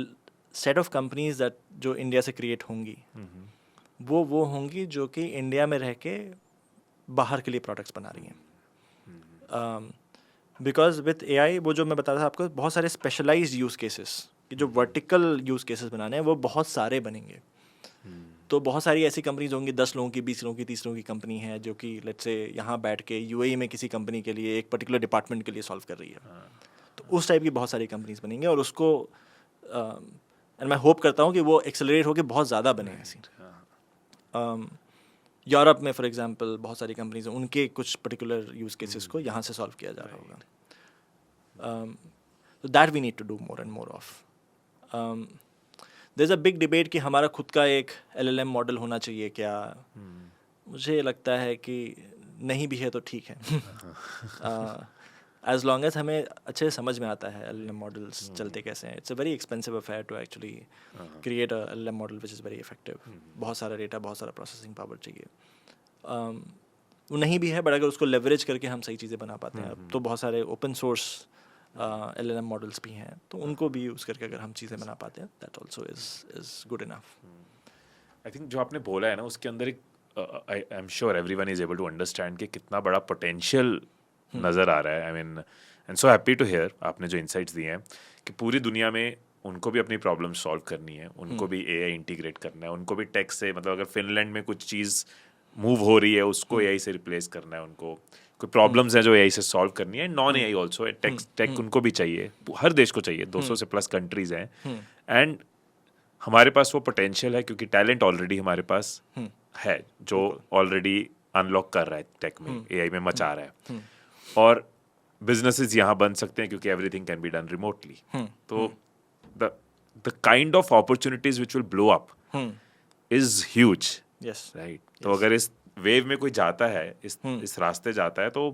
set of companies that जो India से create होंगी वो होंगी जो कि इंडिया में रह के बाहर के लिए प्रोडक्ट्स बना रही हैं। बिकॉज विथ AI वो जो मैं बता रहा था आपको, बहुत सारे स्पेशलाइज्ड यूज़ केसेस कि जो वर्टिकल यूज़ केसेस बनाने हैं वो बहुत सारे बनेंगे। तो बहुत सारी ऐसी कंपनीज होंगी, 10 लोगों की, 20 लोगों की, 30 लोगों की कंपनी है जो कि लेट्स से यहाँ बैठ के UAE में किसी कंपनी के लिए एक पर्टिकुलर डिपार्टमेंट के लिए सॉल्व कर रही है। तो उस टाइप की बहुत सारी कंपनीज बनेंगी और उसको एंड मैं होप करता हूँ कि वो एक्सेलरेट होकर बहुत ज़्यादा बने ऐसी। यूरोप में फॉर एग्जांपल बहुत सारी कंपनीज हैं, उनके कुछ पर्टिकुलर यूज़ केसेस को यहाँ से सॉल्व किया जा रहा होगा। तो that we need to do more and more of. There is a big debate कि हमारा खुद का एक LLM मॉडल होना चाहिए क्या। मुझे लगता है कि नहीं भी है तो ठीक है। एज लॉन्ग एज हमें अच्छे से समझ में आता है LLM मॉडल्स चलते कैसे हैं। It's a very expensive affair to actually create a LLM model which is very effective. बहुत सारा डेटा, बहुत सारा प्रोसेसिंग पावर चाहिए। वो नहीं भी है, बट अगर उसको लेवरेज करके हम सही चीज़ें बना पाते हैं, अब तो बहुत सारे ओपन सोर्स LLM मॉडल्स भी हैं, तो उनको भी यूज़ करके अगर हम चीज़ें बना पाते हैं, that also is good enough. I think जो आपने बोला है ना उसके अंदर एक I am sure everyone is able to understand कि कितना बड़ा पोटेंशियल नज़र आ रहा है। I mean and so happy to hear आपने जो इंसाइट्स दिए हैं कि पूरी दुनिया में उनको भी अपनी प्रॉब्लम सॉल्व करनी है, उनको भी AI इंटीग्रेट करना है, उनको भी टेक से, मतलब अगर फिनलैंड में कुछ चीज़ मूव हो रही है उसको AI से रिप्लेस करना है, उनको कोई प्रॉब्लम्स हैं जो AI से सॉल्व करनी है। नॉन AI ऑल्सो टेक उनको भी चाहिए, हर देश को चाहिए, 200 से प्लस कंट्रीज हैं एंड हमारे पास वो पोटेंशियल है क्योंकि टैलेंट ऑलरेडी हमारे पास है जो ऑलरेडी अनलॉक कर रहा है टेक में, AI में मचा रहा है और बिजनेसेस यहाँ बन सकते हैं क्योंकि everything can be done remotely. तो the kind of opportunities which will blow up is huge, right. तो अगर इस वेव में कोई जाता है, इस रास्ते जाता है, तो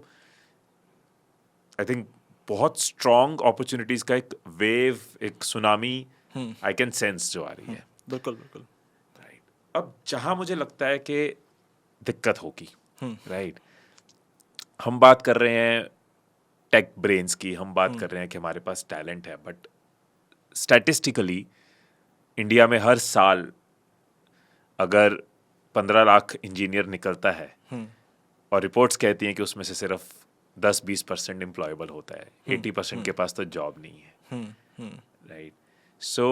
आई थिंक बहुत स्ट्रॉन्ग अपॉर्चुनिटीज का एक वेव, एक सुनामी आई कैन सेंस जो आ रही है। बिल्कुल बिल्कुल, राइट। अब जहाँ मुझे लगता है कि दिक्कत होगी, राइट, हम बात कर रहे हैं टेक ब्रेन्स की, हम बात कर रहे हैं कि हमारे पास टैलेंट है, बट स्टैटिस्टिकली इंडिया में हर साल अगर 15 लाख इंजीनियर निकलता है और रिपोर्ट्स कहती हैं कि उसमें से सिर्फ 10-20% एम्प्लॉयबल होता है, 80% के पास तो जॉब नहीं है, राइट। सो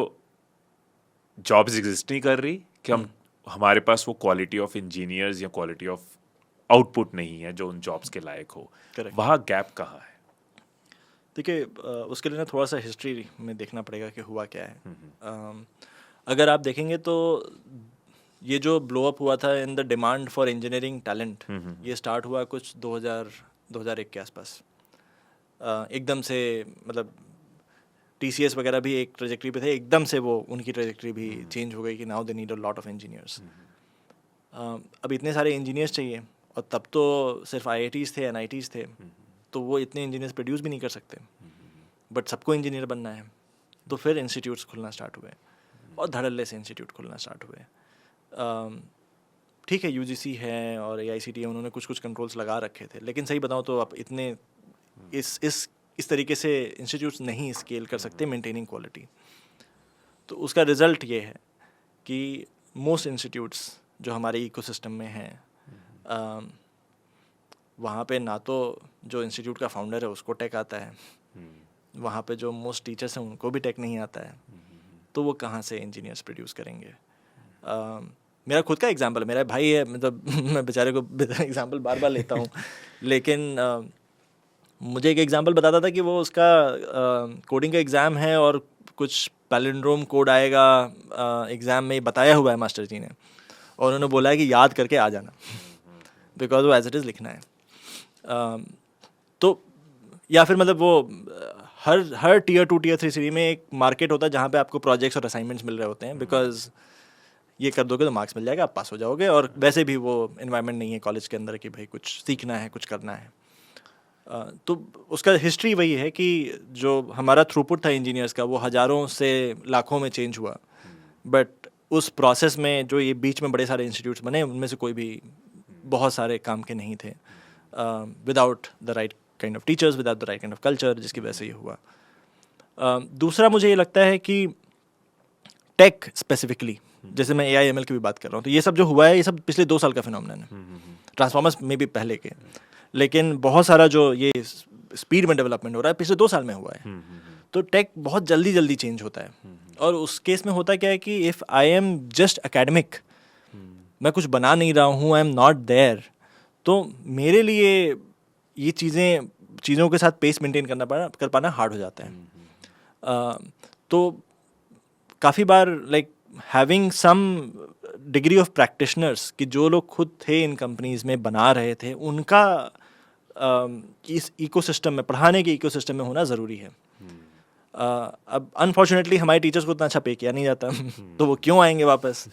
जॉब्स एग्जिस्ट नहीं कर रही कि हमारे पास वो क्वालिटी ऑफ इंजीनियर्स या क्वालिटी ऑफ आउटपुट नहीं है जो उन जॉब्स के लायक हो। वहाँ गैप कहाँ है? देखिए, उसके लिए ना थोड़ा सा हिस्ट्री में देखना पड़ेगा कि हुआ क्या है। अगर आप देखेंगे तो ये जो ब्लो अप हुआ था in the demand for engineering talent, ये स्टार्ट हुआ कुछ 2001 के आसपास। एकदम से, मतलब TCS वगैरह भी एक ट्रेजेक्ट्री पे थे, एकदम से वो उनकी ट्रेजेक्ट्री भी चेंज हो गई कि now they need a lot of engineers. अब इतने सारे इंजीनियर्स चाहिए और तब तो सिर्फ IITs थे, NITs थे, तो वो इतने इंजीनियर्स प्रोड्यूस भी नहीं कर सकते, बट सबको इंजीनियर बनना है। तो फिर इंस्टीट्यूट्स खुलना स्टार्ट हुए और धड़ल्ले से इंस्टीट्यूट खुलना स्टार्ट हुए। ठीक है, यूजीसी है और AICTE उन्होंने कुछ कुछ कंट्रोल्स लगा रखे थे, लेकिन सही बताऊँ तो आप इतने इस तरीके से इंस्टीट्यूट्स नहीं स्केल कर सकते मेंटेनिंग क्वालिटी। तो उसका रिज़ल्ट ये है कि मोस्ट इंस्टीट्यूट्स जो हमारे इकोसिस्टम में हैं, वहाँ पे ना तो जो इंस्टीट्यूट का फाउंडर है उसको टेक आता है, वहाँ पे जो मोस्ट टीचर्स हैं उनको भी टेक नहीं आता है, तो वो कहाँ से इंजीनियर्स प्रोड्यूस करेंगे। मेरा खुद का एग्जांपल, मेरा भाई है, मतलब मैं बेचारे को एग्जांपल बार बार लेता हूँ, लेकिन मुझे एक एग्जांपल बताता था कि वो उसका कोडिंग का एग्ज़ाम है और कुछ पैलिंड्रोम कोड आएगा एग्ज़ाम में, बताया हुआ है मास्टर जी ने, और उन्होंने बोला है कि याद करके आ जाना बिकॉज वो एज इट इज़ लिखना है। तो या फिर मतलब वो हर Tier 2 Tier 3 सिटी में एक मार्केट होता है जहाँ पे आपको प्रोजेक्ट्स और असाइनमेंट्स मिल रहे होते हैं, बिकॉज ये कर दोगे तो मार्क्स मिल जाएगा, आप पास हो जाओगे, और वैसे भी वो इन्वायरमेंट नहीं है कॉलेज के अंदर कि भाई कुछ सीखना है, कुछ करना है। तो उसका हिस्ट्री वही है कि जो हमारा थ्रूपुट था इंजीनियर्स का वो हज़ारों से लाखों में चेंज हुआ, बट उस प्रोसेस में जो ये बीच में बड़े सारे इंस्टीट्यूट्स बने उनमें से कोई भी बहुत सारे काम के नहीं थे, without the right kind of teachers, without the right kind of culture, जिसकी वजह से ये हुआ। दूसरा मुझे ये लगता है कि टेक स्पेसिफिकली, जैसे मैं AI/ML की भी बात कर रहा हूँ, तो ये सब जो हुआ है ये सब पिछले 2 साल का फिनोमेनन है, ट्रांसफॉर्मर्स में भी पहले के, लेकिन बहुत सारा जो ये स्पीड में डेवलपमेंट हो रहा है पिछले 2 साल में हुआ है। तो टेक बहुत जल्दी चेंज होता है, और उस केस में होता क्या है कि if I am just academic, मैं कुछ बना नहीं रहा हूँ, आई एम नॉट देयर, तो मेरे लिए ये चीज़ों के साथ पेस मेंटेन कर पाना हार्ड हो जाता है। तो काफ़ी बार like having some degree of practitioners कि जो लोग खुद थे इन कंपनीज में, बना रहे थे, उनका इस इकोसिस्टम में, पढ़ाने के इकोसिस्टम में होना ज़रूरी है। अब अनफॉर्चुनेटली हमारे टीचर्स को उतना अच्छा पे किया नहीं जाता तो वो क्यों आएंगे वापस।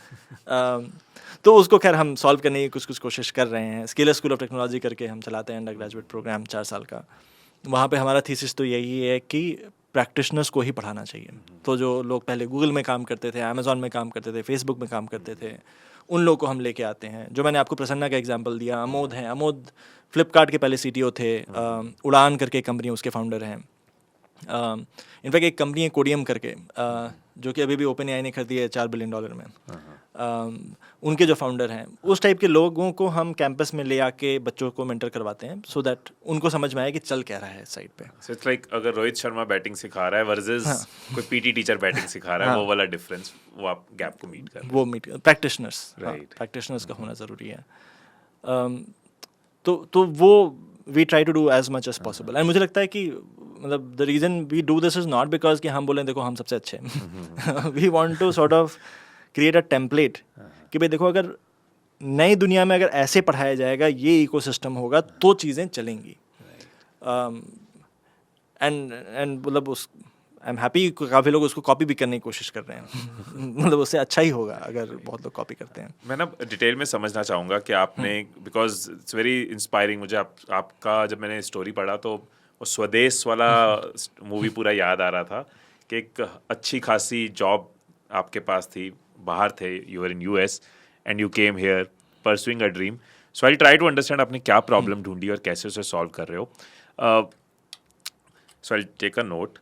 तो उसको खैर हम सॉल्व करने की कुछ कोशिश कर रहे हैं। स्केलर स्कूल ऑफ टेक्नोलॉजी करके हम चलाते हैं अंडर ग्रेजुएट प्रोग्राम 4 साल का। वहाँ पे हमारा थीसिस तो यही है कि प्रैक्टिशनर्स को ही पढ़ाना चाहिए। तो जो लोग पहले गूगल में काम करते थे, अमेज़ॉन में काम करते थे, फेसबुक में काम करते थे, उन लोग को हम लेके आते हैं। जो मैंने आपको प्रसन्ना का एग्जांपल दिया, अमोद हैं, अमोद फ्लिपकार्ट के पहले CTO थे, उड़ान करके कंपनी उसके फाउंडर हैं। इनफैक्ट एक कंपनी है कोडियम करके, जो कि अभी भी OpenAI ने खरीदी है $4 बिलियन में। उनके जो फाउंडर हैं, उस टाइप के लोगों को हम कैंपस में ले आके बच्चों को मेंटर करवाते हैं, सो दैट उनको समझ में आए कि चल क्या रहा है साइड पे। सो इट्स लाइक अगर रोहित शर्मा बैटिंग सिखा रहा है वर्सेस कोई PT टीचर बैटिंग सिखा रहा है, वो वाला डिफरेंस, वो आप गैप को मीट कर रहे हैं। प्रैक्टिशनर्स, राइट, प्रैक्टिशनर्स का होना ज़रूरी है। तो वो we try to do as much as possible. And मुझे लगता है कि मतलब the reason we do this is not because कि हम बोलें देखो हम सबसे अच्छे हैं। We want to sort of create a template कि भाई देखो, अगर नई दुनिया में अगर ऐसे पढ़ाया जाएगा, ये इकोसिस्टम होगा, तो चीज़ें चलेंगी। एंड मतलब आई एम हैप्पी काफ़ी लोग उसको कॉपी भी करने की कोशिश कर रहे हैं। मतलब उससे अच्छा ही होगा अगर बहुत लोग कॉपी करते हैं। मैं ना डिटेल में समझना चाहूँगा कि आपने, बिकॉज इट्स वेरी इंस्पायरिंग, मुझे आपका जब मैंने स्टोरी पढ़ा तो वो स्वदेश वाला मूवी पूरा याद आ रहा था कि एक अच्छी खासी जॉब आपके पास थी, बाहर थे, you are in US and you came here pursuing a dream. So I try to understand आपने क्या प्रॉब्लम ढूंढी और कैसे उसे सॉल्व कर रहे हो। सो आई टेक अ नोट।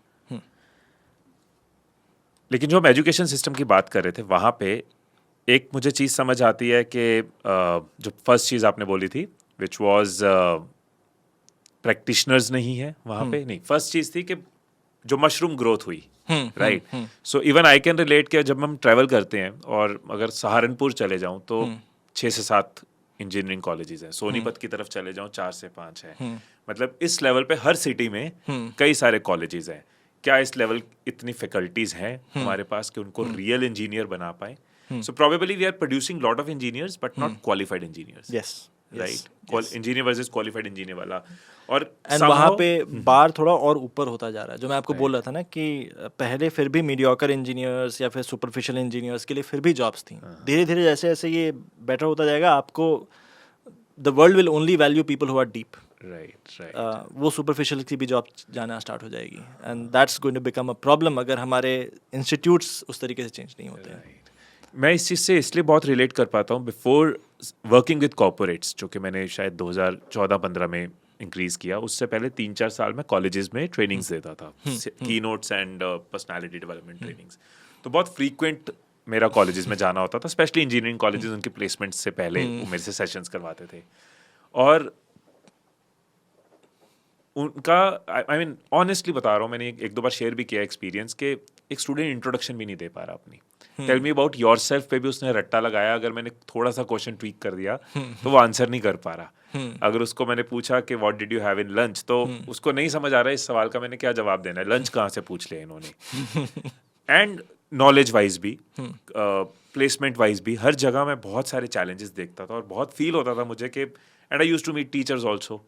लेकिन जो हम एजुकेशन सिस्टम की बात कर रहे थे, वहाँ पे एक मुझे चीज़ समझ आती है कि जो फर्स्ट चीज़ आपने बोली थी विच वॉज प्रैक्टिशनर्स नहीं है वहाँ पे, नहीं, फर्स्ट चीज़ थी कि जो मशरूम ग्रोथ हुई, right. So even I can relate कि जब हम ट्रैवल करते हैं और अगर सहारनपुर चले जाऊँ तो 6 से 7 इंजीनियरिंग कॉलेजेस हैं, सोनीपत की तरफ चले जाऊँ 4 से 5 हैं। मतलब इस लेवल पे हर सिटी में कई सारे कॉलेजेस हैं। क्या इस लेवल इतनी फैकल्टीज हैं हमारे पास कि उनको रियल इंजीनियर बना पाए? So probably we are producing lot of engineers but not qualified engineers, right? Engineer versus qualified engineer वाला। और वहाँ पे बार थोड़ा और ऊपर होता जा रहा है। जो मैं आपको बोल रहा था ना कि पहले फिर भी मीडियोकर इंजीनियर्स या फिर सुपरफिशियल इंजीनियर्स के लिए फिर भी जॉब्स थी। धीरे धीरे जैसे जैसे ये बेटर होता जाएगा, आपको the world will only value people who are deep. Right वो सुपरफिशियल की भी जॉब जाना स्टार्ट हो जाएगी, and that's going to become a problem अगर हमारे इंस्टीट्यूट्स उस तरीके से चेंज नहीं होते हैं। मैं इस चीज़ से इसलिए बहुत रिलेट कर पाता हूँ, बिफोर वर्किंग विद कॉर्पोरेट्स, जो कि मैंने शायद 2014-15 में इंक्रीज़ किया, उससे पहले 3-4 साल मैं कॉलेजेस में ट्रेनिंग्स देता था, की notes and personality development trainings. तो बहुत फ्रीक्वेंट मेरा कॉलेजेस में जाना होता था, स्पेशली इंजीनियरिंग कॉलेजेस, उनके प्लेसमेंट्स से पहले वो मेरे से सेशंस करवाते थे। और उनका आई मीन ऑनेस्टली बता रहा हूँ, मैंने एक दो बार शेयर भी किया एक्सपीरियंस कि एक स्टूडेंट इंट्रोडक्शन भी नहीं दे पा रहा अपनी, tell me about yourself पे भी उसने रट्टा लगाया। अगर मैंने थोड़ा सा क्वेश्चन ट्वीक कर दिया तो वो आंसर नहीं कर पा रहा। अगर उसको मैंने पूछा कि what did you have in lunch, तो उसको नहीं समझ आ रहा है इस सवाल का मैंने क्या जवाब देना है, लंच कहाँ से पूछ लिया इन्होंने। एंड नॉलेज वाइज भी, प्लेसमेंट वाइज भी, हर जगह मैं बहुत सारे चैलेंजेस देखता था और बहुत फील होता था मुझे कि, and I used to meet teachers also,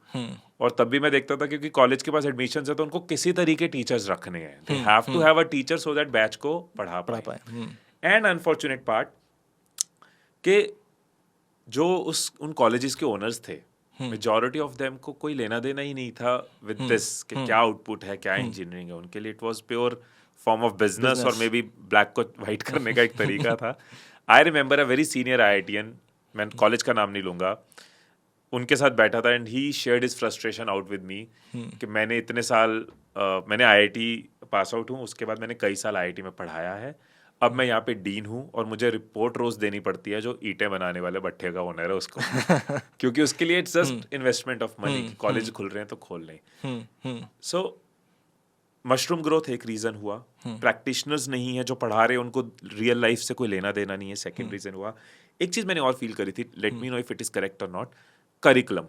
और तब भी मैं देखता था क्योंकि कॉलेज के पास एडमिशन है तो उनको किसी तरीके टीचर्स रखने हैं, they have to have a teacher so that batch को पढ़ा पाए। एंड अनफॉर्चुनेट पार्ट कि जो उन कॉलेजेस के ओनर्स थे, मेजॉरिटी ऑफ देम को कोई लेना देना ही नहीं था विद दिस कि क्या आउटपुट है, क्या इंजीनियरिंग है। उनके लिए it was pure form of business और मे बी ब्लैक को वाइट करने का एक तरीका था। I remember a very senior IITian, मैं कॉलेज का नाम नहीं लूंगा, उनके साथ बैठा था and he shared his frustration out with me कि मैंने इतने साल मैंने IIT पास आउट हूँ, उसके बाद मैंने कई साल IIT में पढ़ाया है, अब मैं यहाँ पे डीन हूँ और मुझे रिपोर्ट रोज देनी पड़ती है जो ईंटें बनाने वाले भट्ठे का ओनर है उसको क्योंकि उसके लिए it's just investment of money, college खुल रहे हैं तो खोल लें। सो मशरूम ग्रोथ एक रीजन हुआ, प्रैक्टिशनर्स नहीं है जो पढ़ा रहे, उनको रियल लाइफ से कोई लेना देना नहीं है, सेकंड रीजन हुआ। एक चीज मैंने और फील करी थी, let me know if it is correct और नॉट, करिकुलम।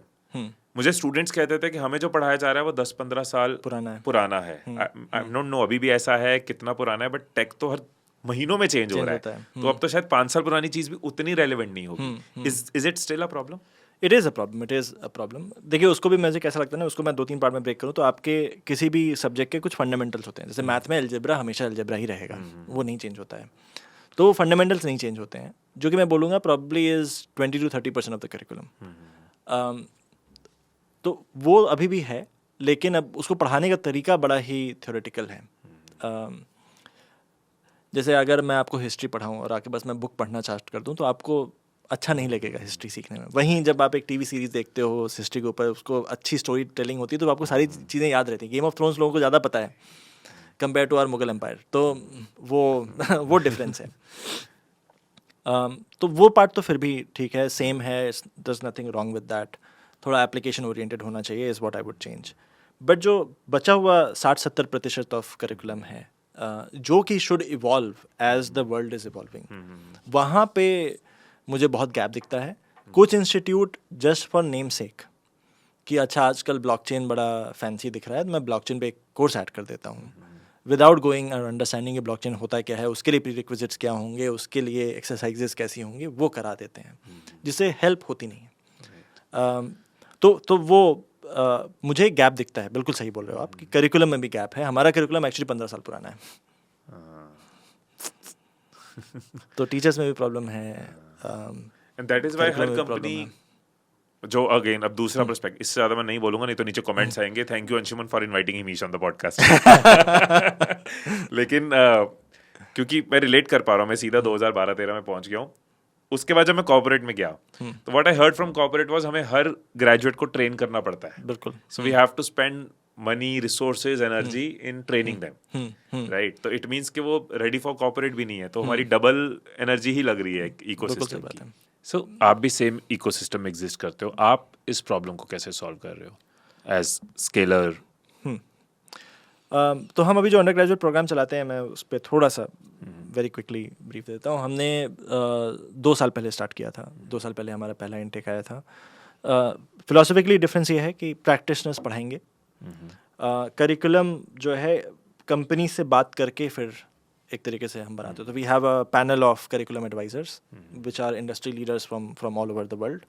मुझे स्टूडेंट्स कहते थे कि हमें जो पढ़ाया जा रहा है वो 10-15 साल पुराना है। आई डोंट नो अभी भी ऐसा है कितना पुराना है, बट टेक तो हर महीनों में चेंज हो रहा है, तो अब तो शायद 5 साल पुरानी चीज भी उतनी रेलेवेंट नहीं होगी। Is it still a problem? It is a problem. देखिए, उसको भी मुझे कैसा लगता है ना, उसको मैं 2-3 पार्ट में ब्रेक करूँ तो आपके किसी भी सब्जेक्ट के कुछ फंडामेंटल्स होते हैं, जैसे मैथ में अलजेब्रा हमेशा अलजेब्रा ही रहेगा, वो नहीं चेंज होता है, तो फंडामेंटल्स नहीं चेंज होते हैं, जो कि मैं बोलूँगा probably is 20 to 30% of the curriculum. तो वो अभी भी है, लेकिन अब उसको पढ़ाने का तरीका बड़ा ही थ्योरेटिकल है। जैसे अगर मैं आपको हिस्ट्री पढ़ाऊँ और आके बस मैं बुक पढ़ना स्टार्ट कर दूँ तो आपको अच्छा नहीं लगेगा हिस्ट्री सीखने में। वहीं जब आप एक टीवी सीरीज़ देखते हो हिस्ट्री के ऊपर, उसको अच्छी स्टोरी टेलिंग होती है तो आपको सारी चीज़ें याद रहती हैं। गेम ऑफ थ्रोन्स लोगों को ज़्यादा पता है compare to our Mughal empire, तो वो डिफरेंस है। तो वो पार्ट तो फिर भी ठीक है, सेम है, there's nothing wrong with that. थोड़ा एप्लीकेशन ओरिएंटेड होना चाहिए is what I would change. But जो बचा हुआ 60-70% ऑफ करिकुलम है, जो कि should evolve as the world is evolving, वहाँ पे मुझे बहुत गैप दिखता है। कुछ institute just for name sake कि अच्छा आजकल ब्लॉकचेन बड़ा फैंसी दिख रहा है तो मैं ब्लॉकचेन पे एक कोर्स ऐड कर देता हूँ, विदाउट गोइंग और अंडरस्टैंडिंग ये ब्लॉकचेन होता क्या है, उसके लिए प्रीरिक्विजिट्स क्या होंगे, उसके लिए एक्सरसाइजेस कैसी होंगी, वो करा देते हैं, जिससे हेल्प होती नहीं है। तो वो मुझे गैप दिखता है। बिल्कुल सही बोल रहे हो आप कि करिकुलम में भी गैप है। हमारा करिकुलम एक्चुअली 15 साल पुराना है तो टीचर्स में भी प्रॉब्लम है। And that is why her company जो, अगेन अब दूसरा पर्सपेक्टिव, इससे ज्यादा मैं नहीं बोलूंगा नहीं तो नीचे कमेंट्स आएंगे, thank you Anshuman for inviting him on the podcast. लेकिन क्योंकि मैं रिलेट कर पा रहा हूँ, मैं सीधा 2012-13 में पहुंच गया हूँ। उसके बाद जब मैं कॉर्पोरेट में गया तो what I heard from corporate was हमें हर ग्रेजुएट को ट्रेन करना पड़ता है। बिल्कुल। So we have to spend money, resources, energy in training them, right? तो इट मीन्स कि वो रेडी फॉर कॉर्पोरेट भी नहीं है, तो हमारी डबल एनर्जी ही लग रही है इकोसिस्टम की। सो आप भी सेम इकोसिस्टम में एग्जिस्ट करते हो, आप इस प्रॉब्लम को कैसे सॉल्व कर रहे हो एज स्केलर? तो हम अभी जो अंडर ग्रेजुएट प्रोग्राम चलाते हैं, मैं उस पर थोड़ा सा वेरी क्विकली ब्रीफ देता हूँ। हमने 2 साल पहले स्टार्ट किया था, 2 साल पहले हमारा पहला इनटेक आया था। फिलोसफिकली डिफरेंस ये है कि प्रैक्टिशनर्स पढ़ाएंगे, करिकुलम जो है कंपनी से बात करके फिर एक तरीके से हम बनाते हैं। तो we have a panel of curriculum advisors which are industry leaders from all over the world.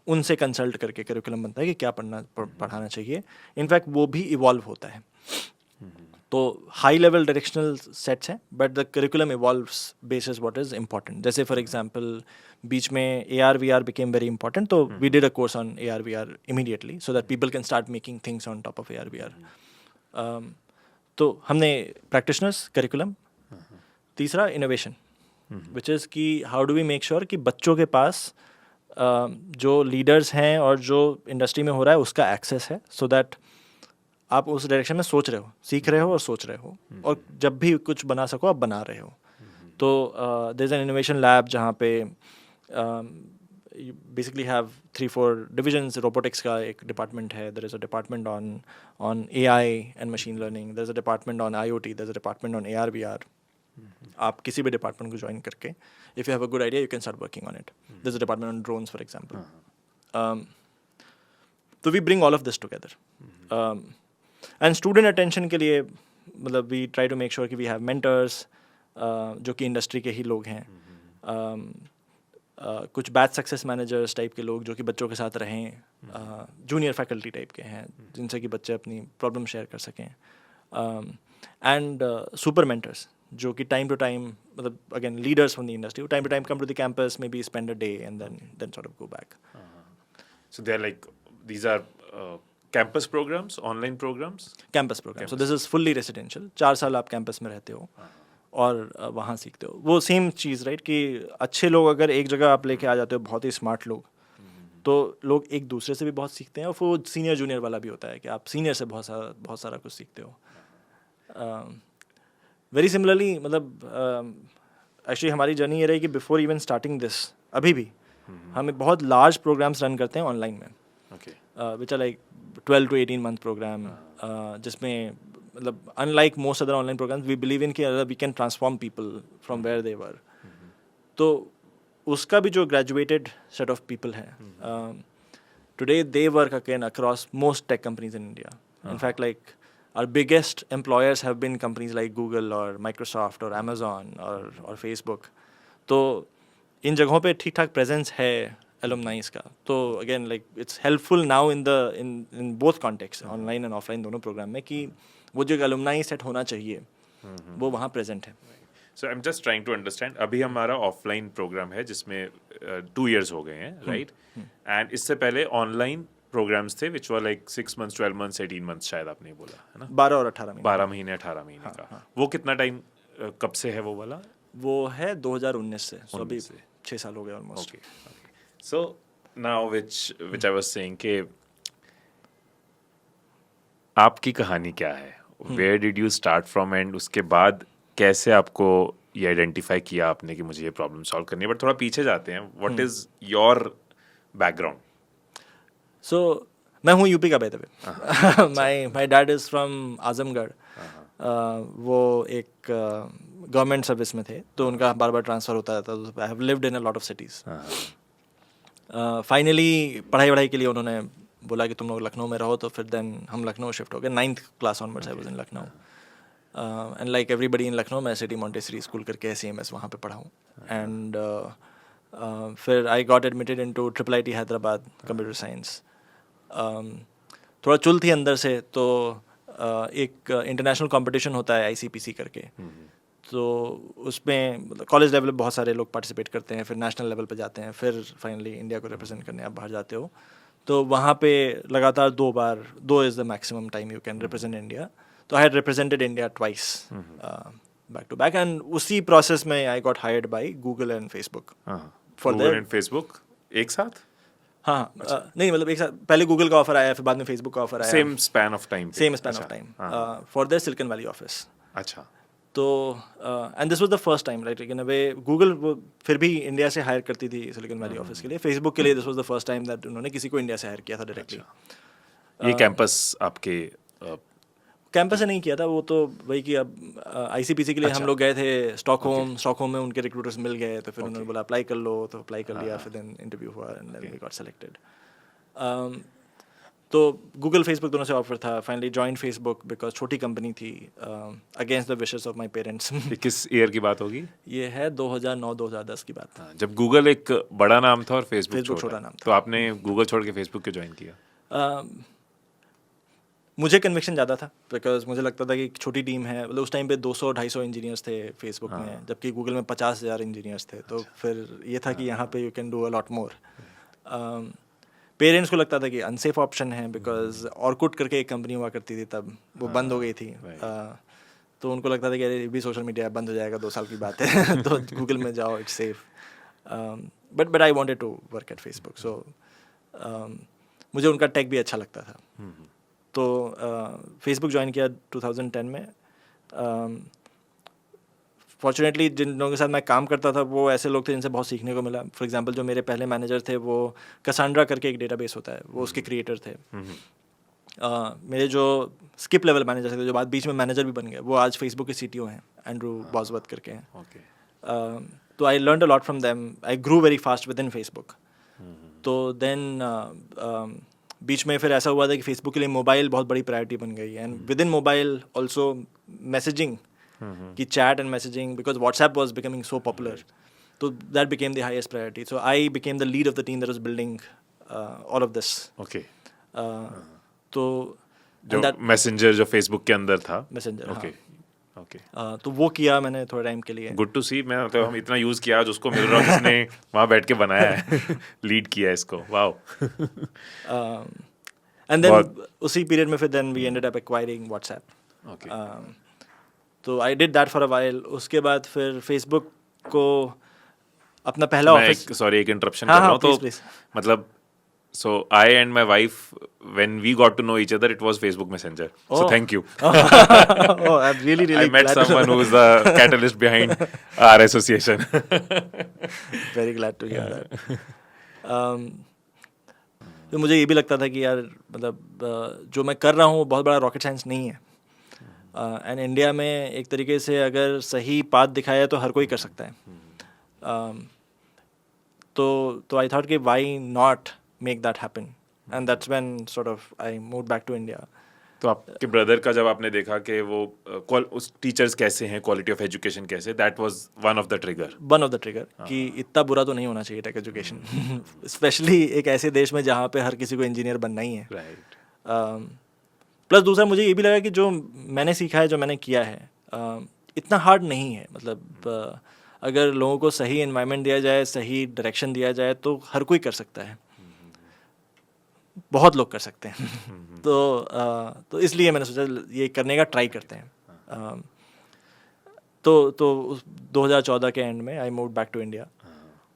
उनसे कंसल्ट करके करिकुलम बनता है कि क्या पढ़ाना चाहिए। इनफैक्ट वो भी इवॉल्व होता है। तो हाई लेवल डायरेक्शनल सेट्स हैं but the curriculum evolves basis what is important. जैसे फॉर एग्जांपल बीच में AR/VR बिकेम वेरी इंपॉर्टेंट, तो we did a course on AR/VR immediately so that people can start making things on top of AR/VR. तो हमने practitioners, curriculum. तीसरा innovation, which is कि how do we make sure कि बच्चों के पास जो leaders हैं और जो इंडस्ट्री में हो रहा है उसका एक्सेस है, सो दैट आप उस डायरेक्शन में सोच रहे हो, सीख रहे हो और सोच रहे हो, और जब भी कुछ बना सको आप बना रहे हो. तो there is an innovation lab जहाँ पे बेसिकली हैव 3-4 डिविजन्स. रोबोटिक्स का एक डिपार्टमेंट है, there is a department on AI and machine learning, there is a department on IoT, there is a department on AR/VR. आप किसी भी department को join करके, if you have a good idea you can start working on it. There is a department on drones for example. तो we bring all of this together. And student attention के लिए मतलब we try to make sure कि we have mentors जो कि industry के ही लोग हैं. कुछ बैच सक्सेस मैनेजर्स टाइप के लोग जो कि बच्चों के साथ रहें, जूनियर फैकल्टी टाइप के हैं जिनसे कि बच्चे अपनी प्रॉब्लम शेयर कर सकें. एंड सुपर मेंटर्स जो कि टाइम टू टाइम, मतलब again leaders from the industry, time to time come to the campus, may be spend a day and then sort of go back. So they're like, these are campus programs, online programs? Campus program. So this is fully residential. 4 साल आप campus में रहते हो और वहाँ सीखते हो. वो सेम चीज़ राइट कि अच्छे लोग अगर एक जगह आप लेके आ जाते हो, बहुत ही स्मार्ट लोग, तो लोग एक दूसरे से भी बहुत सीखते हैं. और वो सीनियर जूनियर वाला भी होता है कि आप सीनियर से बहुत सारा कुछ सीखते हो. वेरी सिमिलरली मतलब एक्चुअली हमारी जर्नी ये रही कि बिफोर इवन स्टार्टिंग दिस, अभी भी हम बहुत लार्ज प्रोग्राम्स रन करते हैं ऑनलाइन में, which are like 12 to 18 month program, जिसमें मतलब unlike most other online programs we believe in कि we can transform people from where they were. तो उसका भी जो ग्रेजुएटेड सेट ऑफ पीपल हैं today, they work again across most tech companies in India. In fact like our biggest employers have been companies like Google or Microsoft or Amazon or Facebook. तो इन जगहों पे ठीक ठाक प्रेजेंस है alumni's का. तो again like it's helpful now in both context, online and offline दोनों programme में, कि वो जो alumni सेट होना चाहिए वो वहाँ प्रेजेंट है. So I'm just trying to understand, अभी हमारा ऑफलाइन प्रोग्राम है जिसमें 2 years हो गए हैं, राइट? एंड इससे पहले ऑनलाइन प्रोग्राम्स थे which were like 6 months, 12 months, 18 months शायद आपने बोला है ना? 12 और 18 महीने. 12 महीने 18 महीने का. वो कितना टाइम कब से है वो वाला? वो है 2019 से. So अभी 6 साल हो गए almost. So now which I was saying कि आपकी कहानी क्या है? Where did you start from and उसके बाद कैसे आपको ये आइडेंटिफाई किया आपने कि मुझे ये प्रॉब्लम सॉल्व करनी है? बट थोड़ा पीछे जाते हैं. What is your background? So मैं हूँ यूपी का bye the way. My dad is from Azamgarh. वो एक गवर्नमेंट सर्विस में थे, तो उनका बार बार ट्रांसफ़र होता था. I have lived in a lot of cities. Finally पढ़ाई के लिए उन्होंने बोला कि तुम लोग लखनऊ में रहो, तो फिर देन हम लखनऊ शिफ्ट हो गए. 9th class onwards I was in Lucknow. And like everybody in Lucknow, मैं सिटी मॉन्टेसरी स्कूल करके SEMS वहाँ पे पढ़ा हूँ. एंड फिर I got admitted into IIIT Hyderabad computer science. थोड़ा चुल थी अंदर से, तो एक इंटरनेशनल कंपटीशन होता है ICPC करके. तो उसमें कॉलेज लेवल पे बहुत सारे लोग पार्टिसिपेट करते हैं, फिर नेशनल लेवल पे जाते हैं, फिर फाइनली इंडिया को रिप्रेजेंट करने आप बाहर जाते हो. तो वहाँ पे लगातार 2 is the maximum time you can represent India. तो I had represented India twice back to back. And उसी प्रोसेस में I got hired by Google and Facebook. Google and Facebook एक साथ? हाँ. नहीं मतलब एक साथ, पहले गूगल का ऑफर आया, फिर बाद में फेसबुक का ऑफर आया. Same span of time for their silicon valley office. अच्छा. तो and this was the first time like in a way Google फिर भी इंडिया से हायर करती थी सिलिकॉन वैली ऑफिस के लिए. फेसबुक के लिए this was the first time that उन्होंने किसी को इंडिया से हायर किया था डायरेक्टली. ये कैंपस आपके कैंपस से नहीं किया था, वो तो वही कि अब ICPC के लिए हम लोग गए थे स्टॉकहोम में उनके रिक्रूटर्स मिल गए, तो फिर उन्होंने बोला अप्लाई कर लो, तो अप्लाई कर लिया. फिर देन इंटरव्यू हुआ and then we got selected. तो गूगल फेसबुक दोनों से ऑफर था. फाइनली जॉइन फेसबुक बिकॉज छोटी कंपनी थी, against the wishes of my parents. किस ईयर की बात होगी? ये है 2009-2010 की बात. जब गूगल एक बड़ा नाम था और फेसबुक छोटा नाम था. तो आपने गूगल छोड़ के फेसबुक क्यों ज्वाइन किया? मुझे कन्विक्शन ज़्यादा था बिकॉज मुझे लगता था कि एक छोटी टीम है, मतलब उस टाइम पे 200-250 इंजीनियर्स थे फेसबुक में, जबकि गूगल में 50,000 इंजीनियर्स थे। तो फिर ये था कि यहाँ पे you can do a lot more. Parents को लगता था कि अनसेफ ऑप्शन है बिकॉज ऑर्कुट करके एक कंपनी हुआ करती थी तब, वो बंद हो गई थी। तो उनको लगता था कि अरे ये भी सोशल मीडिया बंद हो जाएगा, 2 साल की बात है तो गूगल में जाओ, it's safe. But I wanted to work at Facebook, so मुझे उनका टेक भी अच्छा लगता था। तो फेसबुक ज्वाइन किया 2010 में। फॉर्चुनेटली जिन लोगों के साथ मैं काम करता था वो ऐसे लोग थे जिनसे बहुत सीखने को मिला। फॉर एग्जांपल जो मेरे पहले मैनेजर थे वो कसांड्रा करके एक डेटाबेस होता है, वो उसके क्रिएटर थे। मेरे जो स्किप लेवल मैनेजर थे, जो बाद बीच में मैनेजर भी बन गए, वो आज फेसबुक के CTO हैं, एंड्रू बॉसवर्थ करके हैं। तो I learned a lot from them, I grew very fast within Facebook. तो देन बीच में फिर ऐसा हुआ था कि फेसबुक के लिए मोबाइल बहुत बड़ी प्रायोरिटी बन गई, and within mobile also messaging की chat and messaging, because WhatsApp was becoming so popular, तो that became the highest priority. So I became the lead of the team that was building all of this. Okay, तो जो messenger जो Facebook के अंदर था, messenger, okay okay, तो वो किया मैंने थोड़े टाइम के लिए। गुड टू सी। मैं मतलब हम इतना यूज किया आज उसको मिल रहा है, किसने वहाँ बैठ के बनाया है लीड किया है इसको, वाओ। एंड देन उसी पीरियड में फिर then we ended up acquiring WhatsApp. Okay, तो I did that for a while. उसके बाद फिर फेसबुक को अपना पहला ऑफिस, सॉरी एक इंटरप्शन कर रहा हूँ, तो मतलब so I and my wife, when we got to know each other, it was Facebook Messenger. So thank you. Oh, I'm really I met glad someone who is the catalyst behind our association. Very glad to hear that. तो मुझे ये भी लगता था कि यार मतलब जो मैं कर रहा हूँ वो बहुत बड़ा रॉकेट साइंस नहीं है, एंड इंडिया में एक तरीके से अगर सही पाथ दिखाया तो हर कोई कर सकता है। तो आई थॉट कि why not make that happen, and that's when sort of I moved back to India. तो आपके ब्रदर का जब आपने देखा कि वो उस टीचर्स कैसे हैं, क्वालिटी ऑफ एजुकेशन कैसे, that was one of the trigger कि इतना बुरा तो नहीं होना चाहिए टेक एजुकेशन, स्पेशली एक ऐसे देश में जहाँ पे हर किसी को इंजीनियर बनना ही है। राइट। प्लस दूसरा मुझे ये भी लगा कि जो मैंने सीखा है, जो मैंने किया है, इतना हार्ड नहीं है। मतलब अगर लोगों को सही एनवायरनमेंट दिया जाए, सही डायरेक्शन दिया जाए, तो हर कोई कर सकता है, बहुत लोग कर सकते हैं। तो इसलिए मैंने सोचा ये करने का ट्राई करते हैं। तो 2014 के एंड में I moved back to India,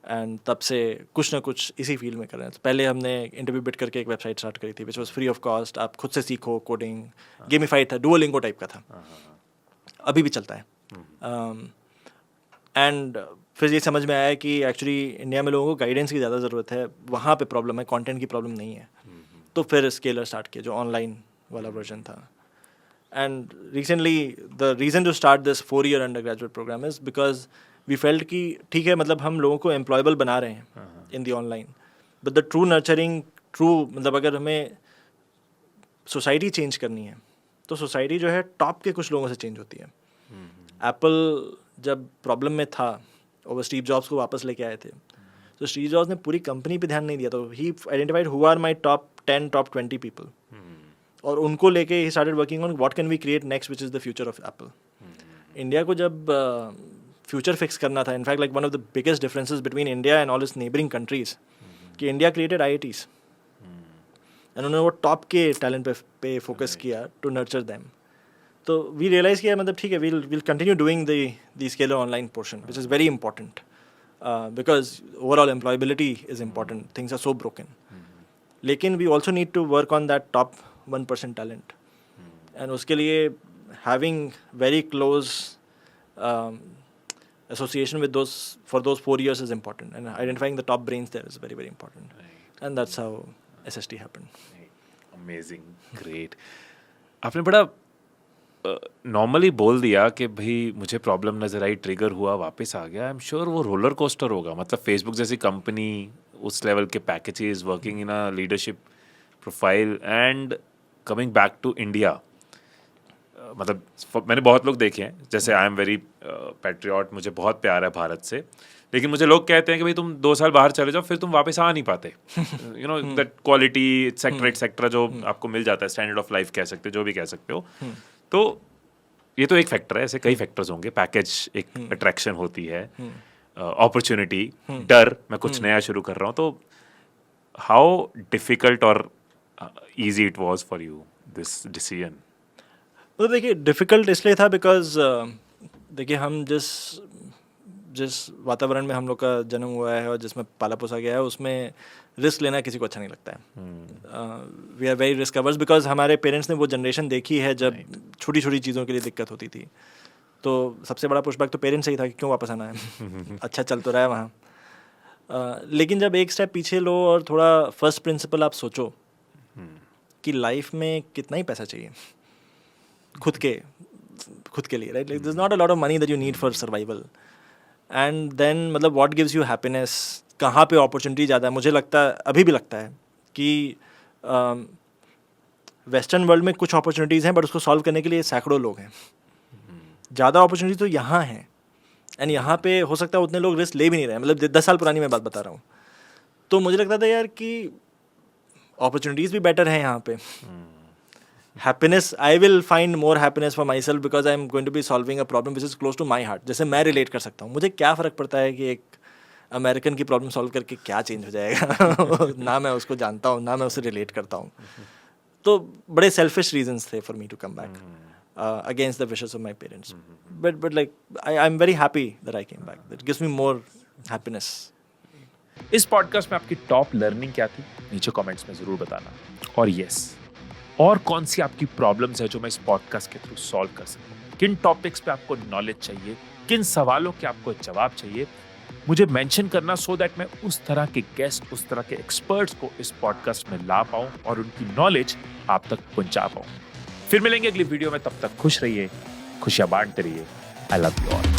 and तब से कुछ ना कुछ इसी फील्ड में कर रहे हैं। तो पहले हमने इंटरव्यू बिट करके एक वेबसाइट स्टार्ट करी थी which was free of cost, आप खुद से सीखो, कोडिंग, गेमिफाइड था, डुओलिंगो टाइप का था, अभी भी चलता है। एंड फिर ये समझ में आया कि एक्चुअली इंडिया में लोगों को गाइडेंस की ज़्यादा ज़रूरत है, वहाँ पे प्रॉब्लम है, कंटेंट की प्रॉब्लम नहीं है। तो फिर स्केलर स्टार्ट किया जो ऑनलाइन वाला वर्जन था। And recently the reason to start this 4-year undergraduate programme is because we felt कि ठीक है, मतलब हम लोगों को एम्प्लॉयबल बना रहे हैं in the online, but the true nurturing, मतलब अगर हमें सोसाइटी चेंज करनी है तो सोसाइटी जो है टॉप के कुछ लोगों से चेंज होती है। एप्पल जब प्रॉब्लम में था और वो स्टीव जॉब्स को वापस लेके आए थे, तो स्टीव जॉब्स ने पूरी कंपनी पे ध्यान नहीं दिया, तो ही identified who are my top 10 top 20 people, और उनको लेके ही started working on what can we create next which is the future of Apple. India को जब फ्यूचर फिक्स करना था, in fact like one of the biggest differences between India and all its neighbouring countries, कि India created IITs, and उन्होंने वो top के talent पे focus किया टू नर्चर देम। तो वी रियलाइज़ किया मतलब ठीक है, we'll continue doing the scalar online portion, which is very important because overall employability is important. Things are so broken. लेकिन we also need to work on that top 1% talent. And उसके लिए having very close association with those for those 4 years is important. And identifying the top brains there is very, very important. Right. And that's how SST happened. Amazing, great. आपने बड़ा normally बोल दिया कि भाई मुझे problem नज़र आई, trigger हुआ, वापस आ गया। आई एम श्योर वो रोलर कोस्टर होगा। मतलब फेसबुक जैसी कंपनी, उस लेवल के packages, working in a leadership profile and coming back to India. मतलब मैंने बहुत लोग देखे हैं, जैसे आई एम वेरी पैट्रियट, मुझे बहुत प्यार है भारत से, लेकिन मुझे लोग कहते हैं कि भाई तुम 2 साल बाहर चले जाओ फिर तुम वापस आ नहीं पाते, you know that quality etcetera जो आपको मिल जाता है, स्टैंडर्ड ऑफ लाइफ कह सकते हो, जो भी कह सकते हो। तो ये तो एक फैक्टर है, ऐसे कई फैक्टर्स होंगे। पैकेज एक अट्रैक्शन होती है, अपॉर्चुनिटी, डर, मैं कुछ नया शुरू कर रहा हूँ। तो हाउ डिफिकल्ट और easy it was for you this decision? तो देखिए डिफ़िकल्ट इसलिए था बिकॉज देखिए हम जिस वातावरण में हम लोग का जन्म हुआ है और जिसमें पाला पोसा गया है, उसमें रिस्क लेना किसी को अच्छा नहीं लगता है। We are very risk averse because हमारे पेरेंट्स ने वो जनरेशन देखी है जब छोटी छोटी चीज़ों के लिए दिक्कत होती थी। तो सबसे बड़ा पुशबैक तो पेरेंट्स से ही था कि क्यों वापस आना है, अच्छा चल तो रहा है वहाँ। लेकिन जब एक स्टेप पीछे लो और थोड़ा फर्स्ट प्रिंसिपल आप सोचो कि लाइफ में कितना ही पैसा चाहिए खुद के लिए, right? Like there is not a lot of money that you need for survival. And then मतलब व्हाट गिव्स यू हैप्पीनेस, कहाँ पे अपॉर्चुनिटी ज़्यादा है? मुझे लगता है, अभी भी लगता है कि वेस्टर्न वर्ल्ड में कुछ अपॉर्चुनिटीज़ हैं बट उसको सॉल्व करने के लिए सैकड़ों लोग हैं। ज़्यादा अपॉर्चुनिटी तो यहाँ हैं, एंड यहाँ पे हो सकता है उतने लोग रिस्क ले भी नहीं रहे हैं। मतलब 10 साल पुरानी मैं बात बता रहा हूँ। तो मुझे लगता था यार कि अपॉर्चुनिटीज़ भी बेटर हैं यहाँ पे। Happiness, I will find more happiness for myself because I am going to be solving a problem which is close to my heart, जैसे मैं रिलेट कर सकता हूँ। मुझे क्या फ़र्क पड़ता है कि एक अमेरिकन की प्रॉब्लम सॉल्व करके क्या चेंज हो जाएगा ना मैं उसको जानता हूँ, ना मैं उससे रिलेट करता हूँ। तो बड़े सेल्फिश रीजंस थे for me to come back against the wishes of my parents. But like I'm very happy that I came back. That gives me more happiness. इस पॉडकास्ट में आपकी टॉप लर्निंग क्या थी? नीचे कमेंट्स में जरूर बताना। और यस, और कौन सी आपकी प्रॉब्लम्स है जो मैं इस पॉडकास्ट के थ्रू सॉल्व कर सकता हूँ? किन टॉपिक्स पे आपको नॉलेज चाहिए, किन सवालों के आपको जवाब चाहिए, मुझे मेंशन करना सो दैट मैं उस तरह के गेस्ट, उस तरह के एक्सपर्ट्स को इस पॉडकास्ट में ला पाऊं और उनकी नॉलेज आप तक पहुंचा पाऊं। फिर मिलेंगे अगली वीडियो में, तब तक खुश रहिए, खुशियां बांटते रहिए। I love you all.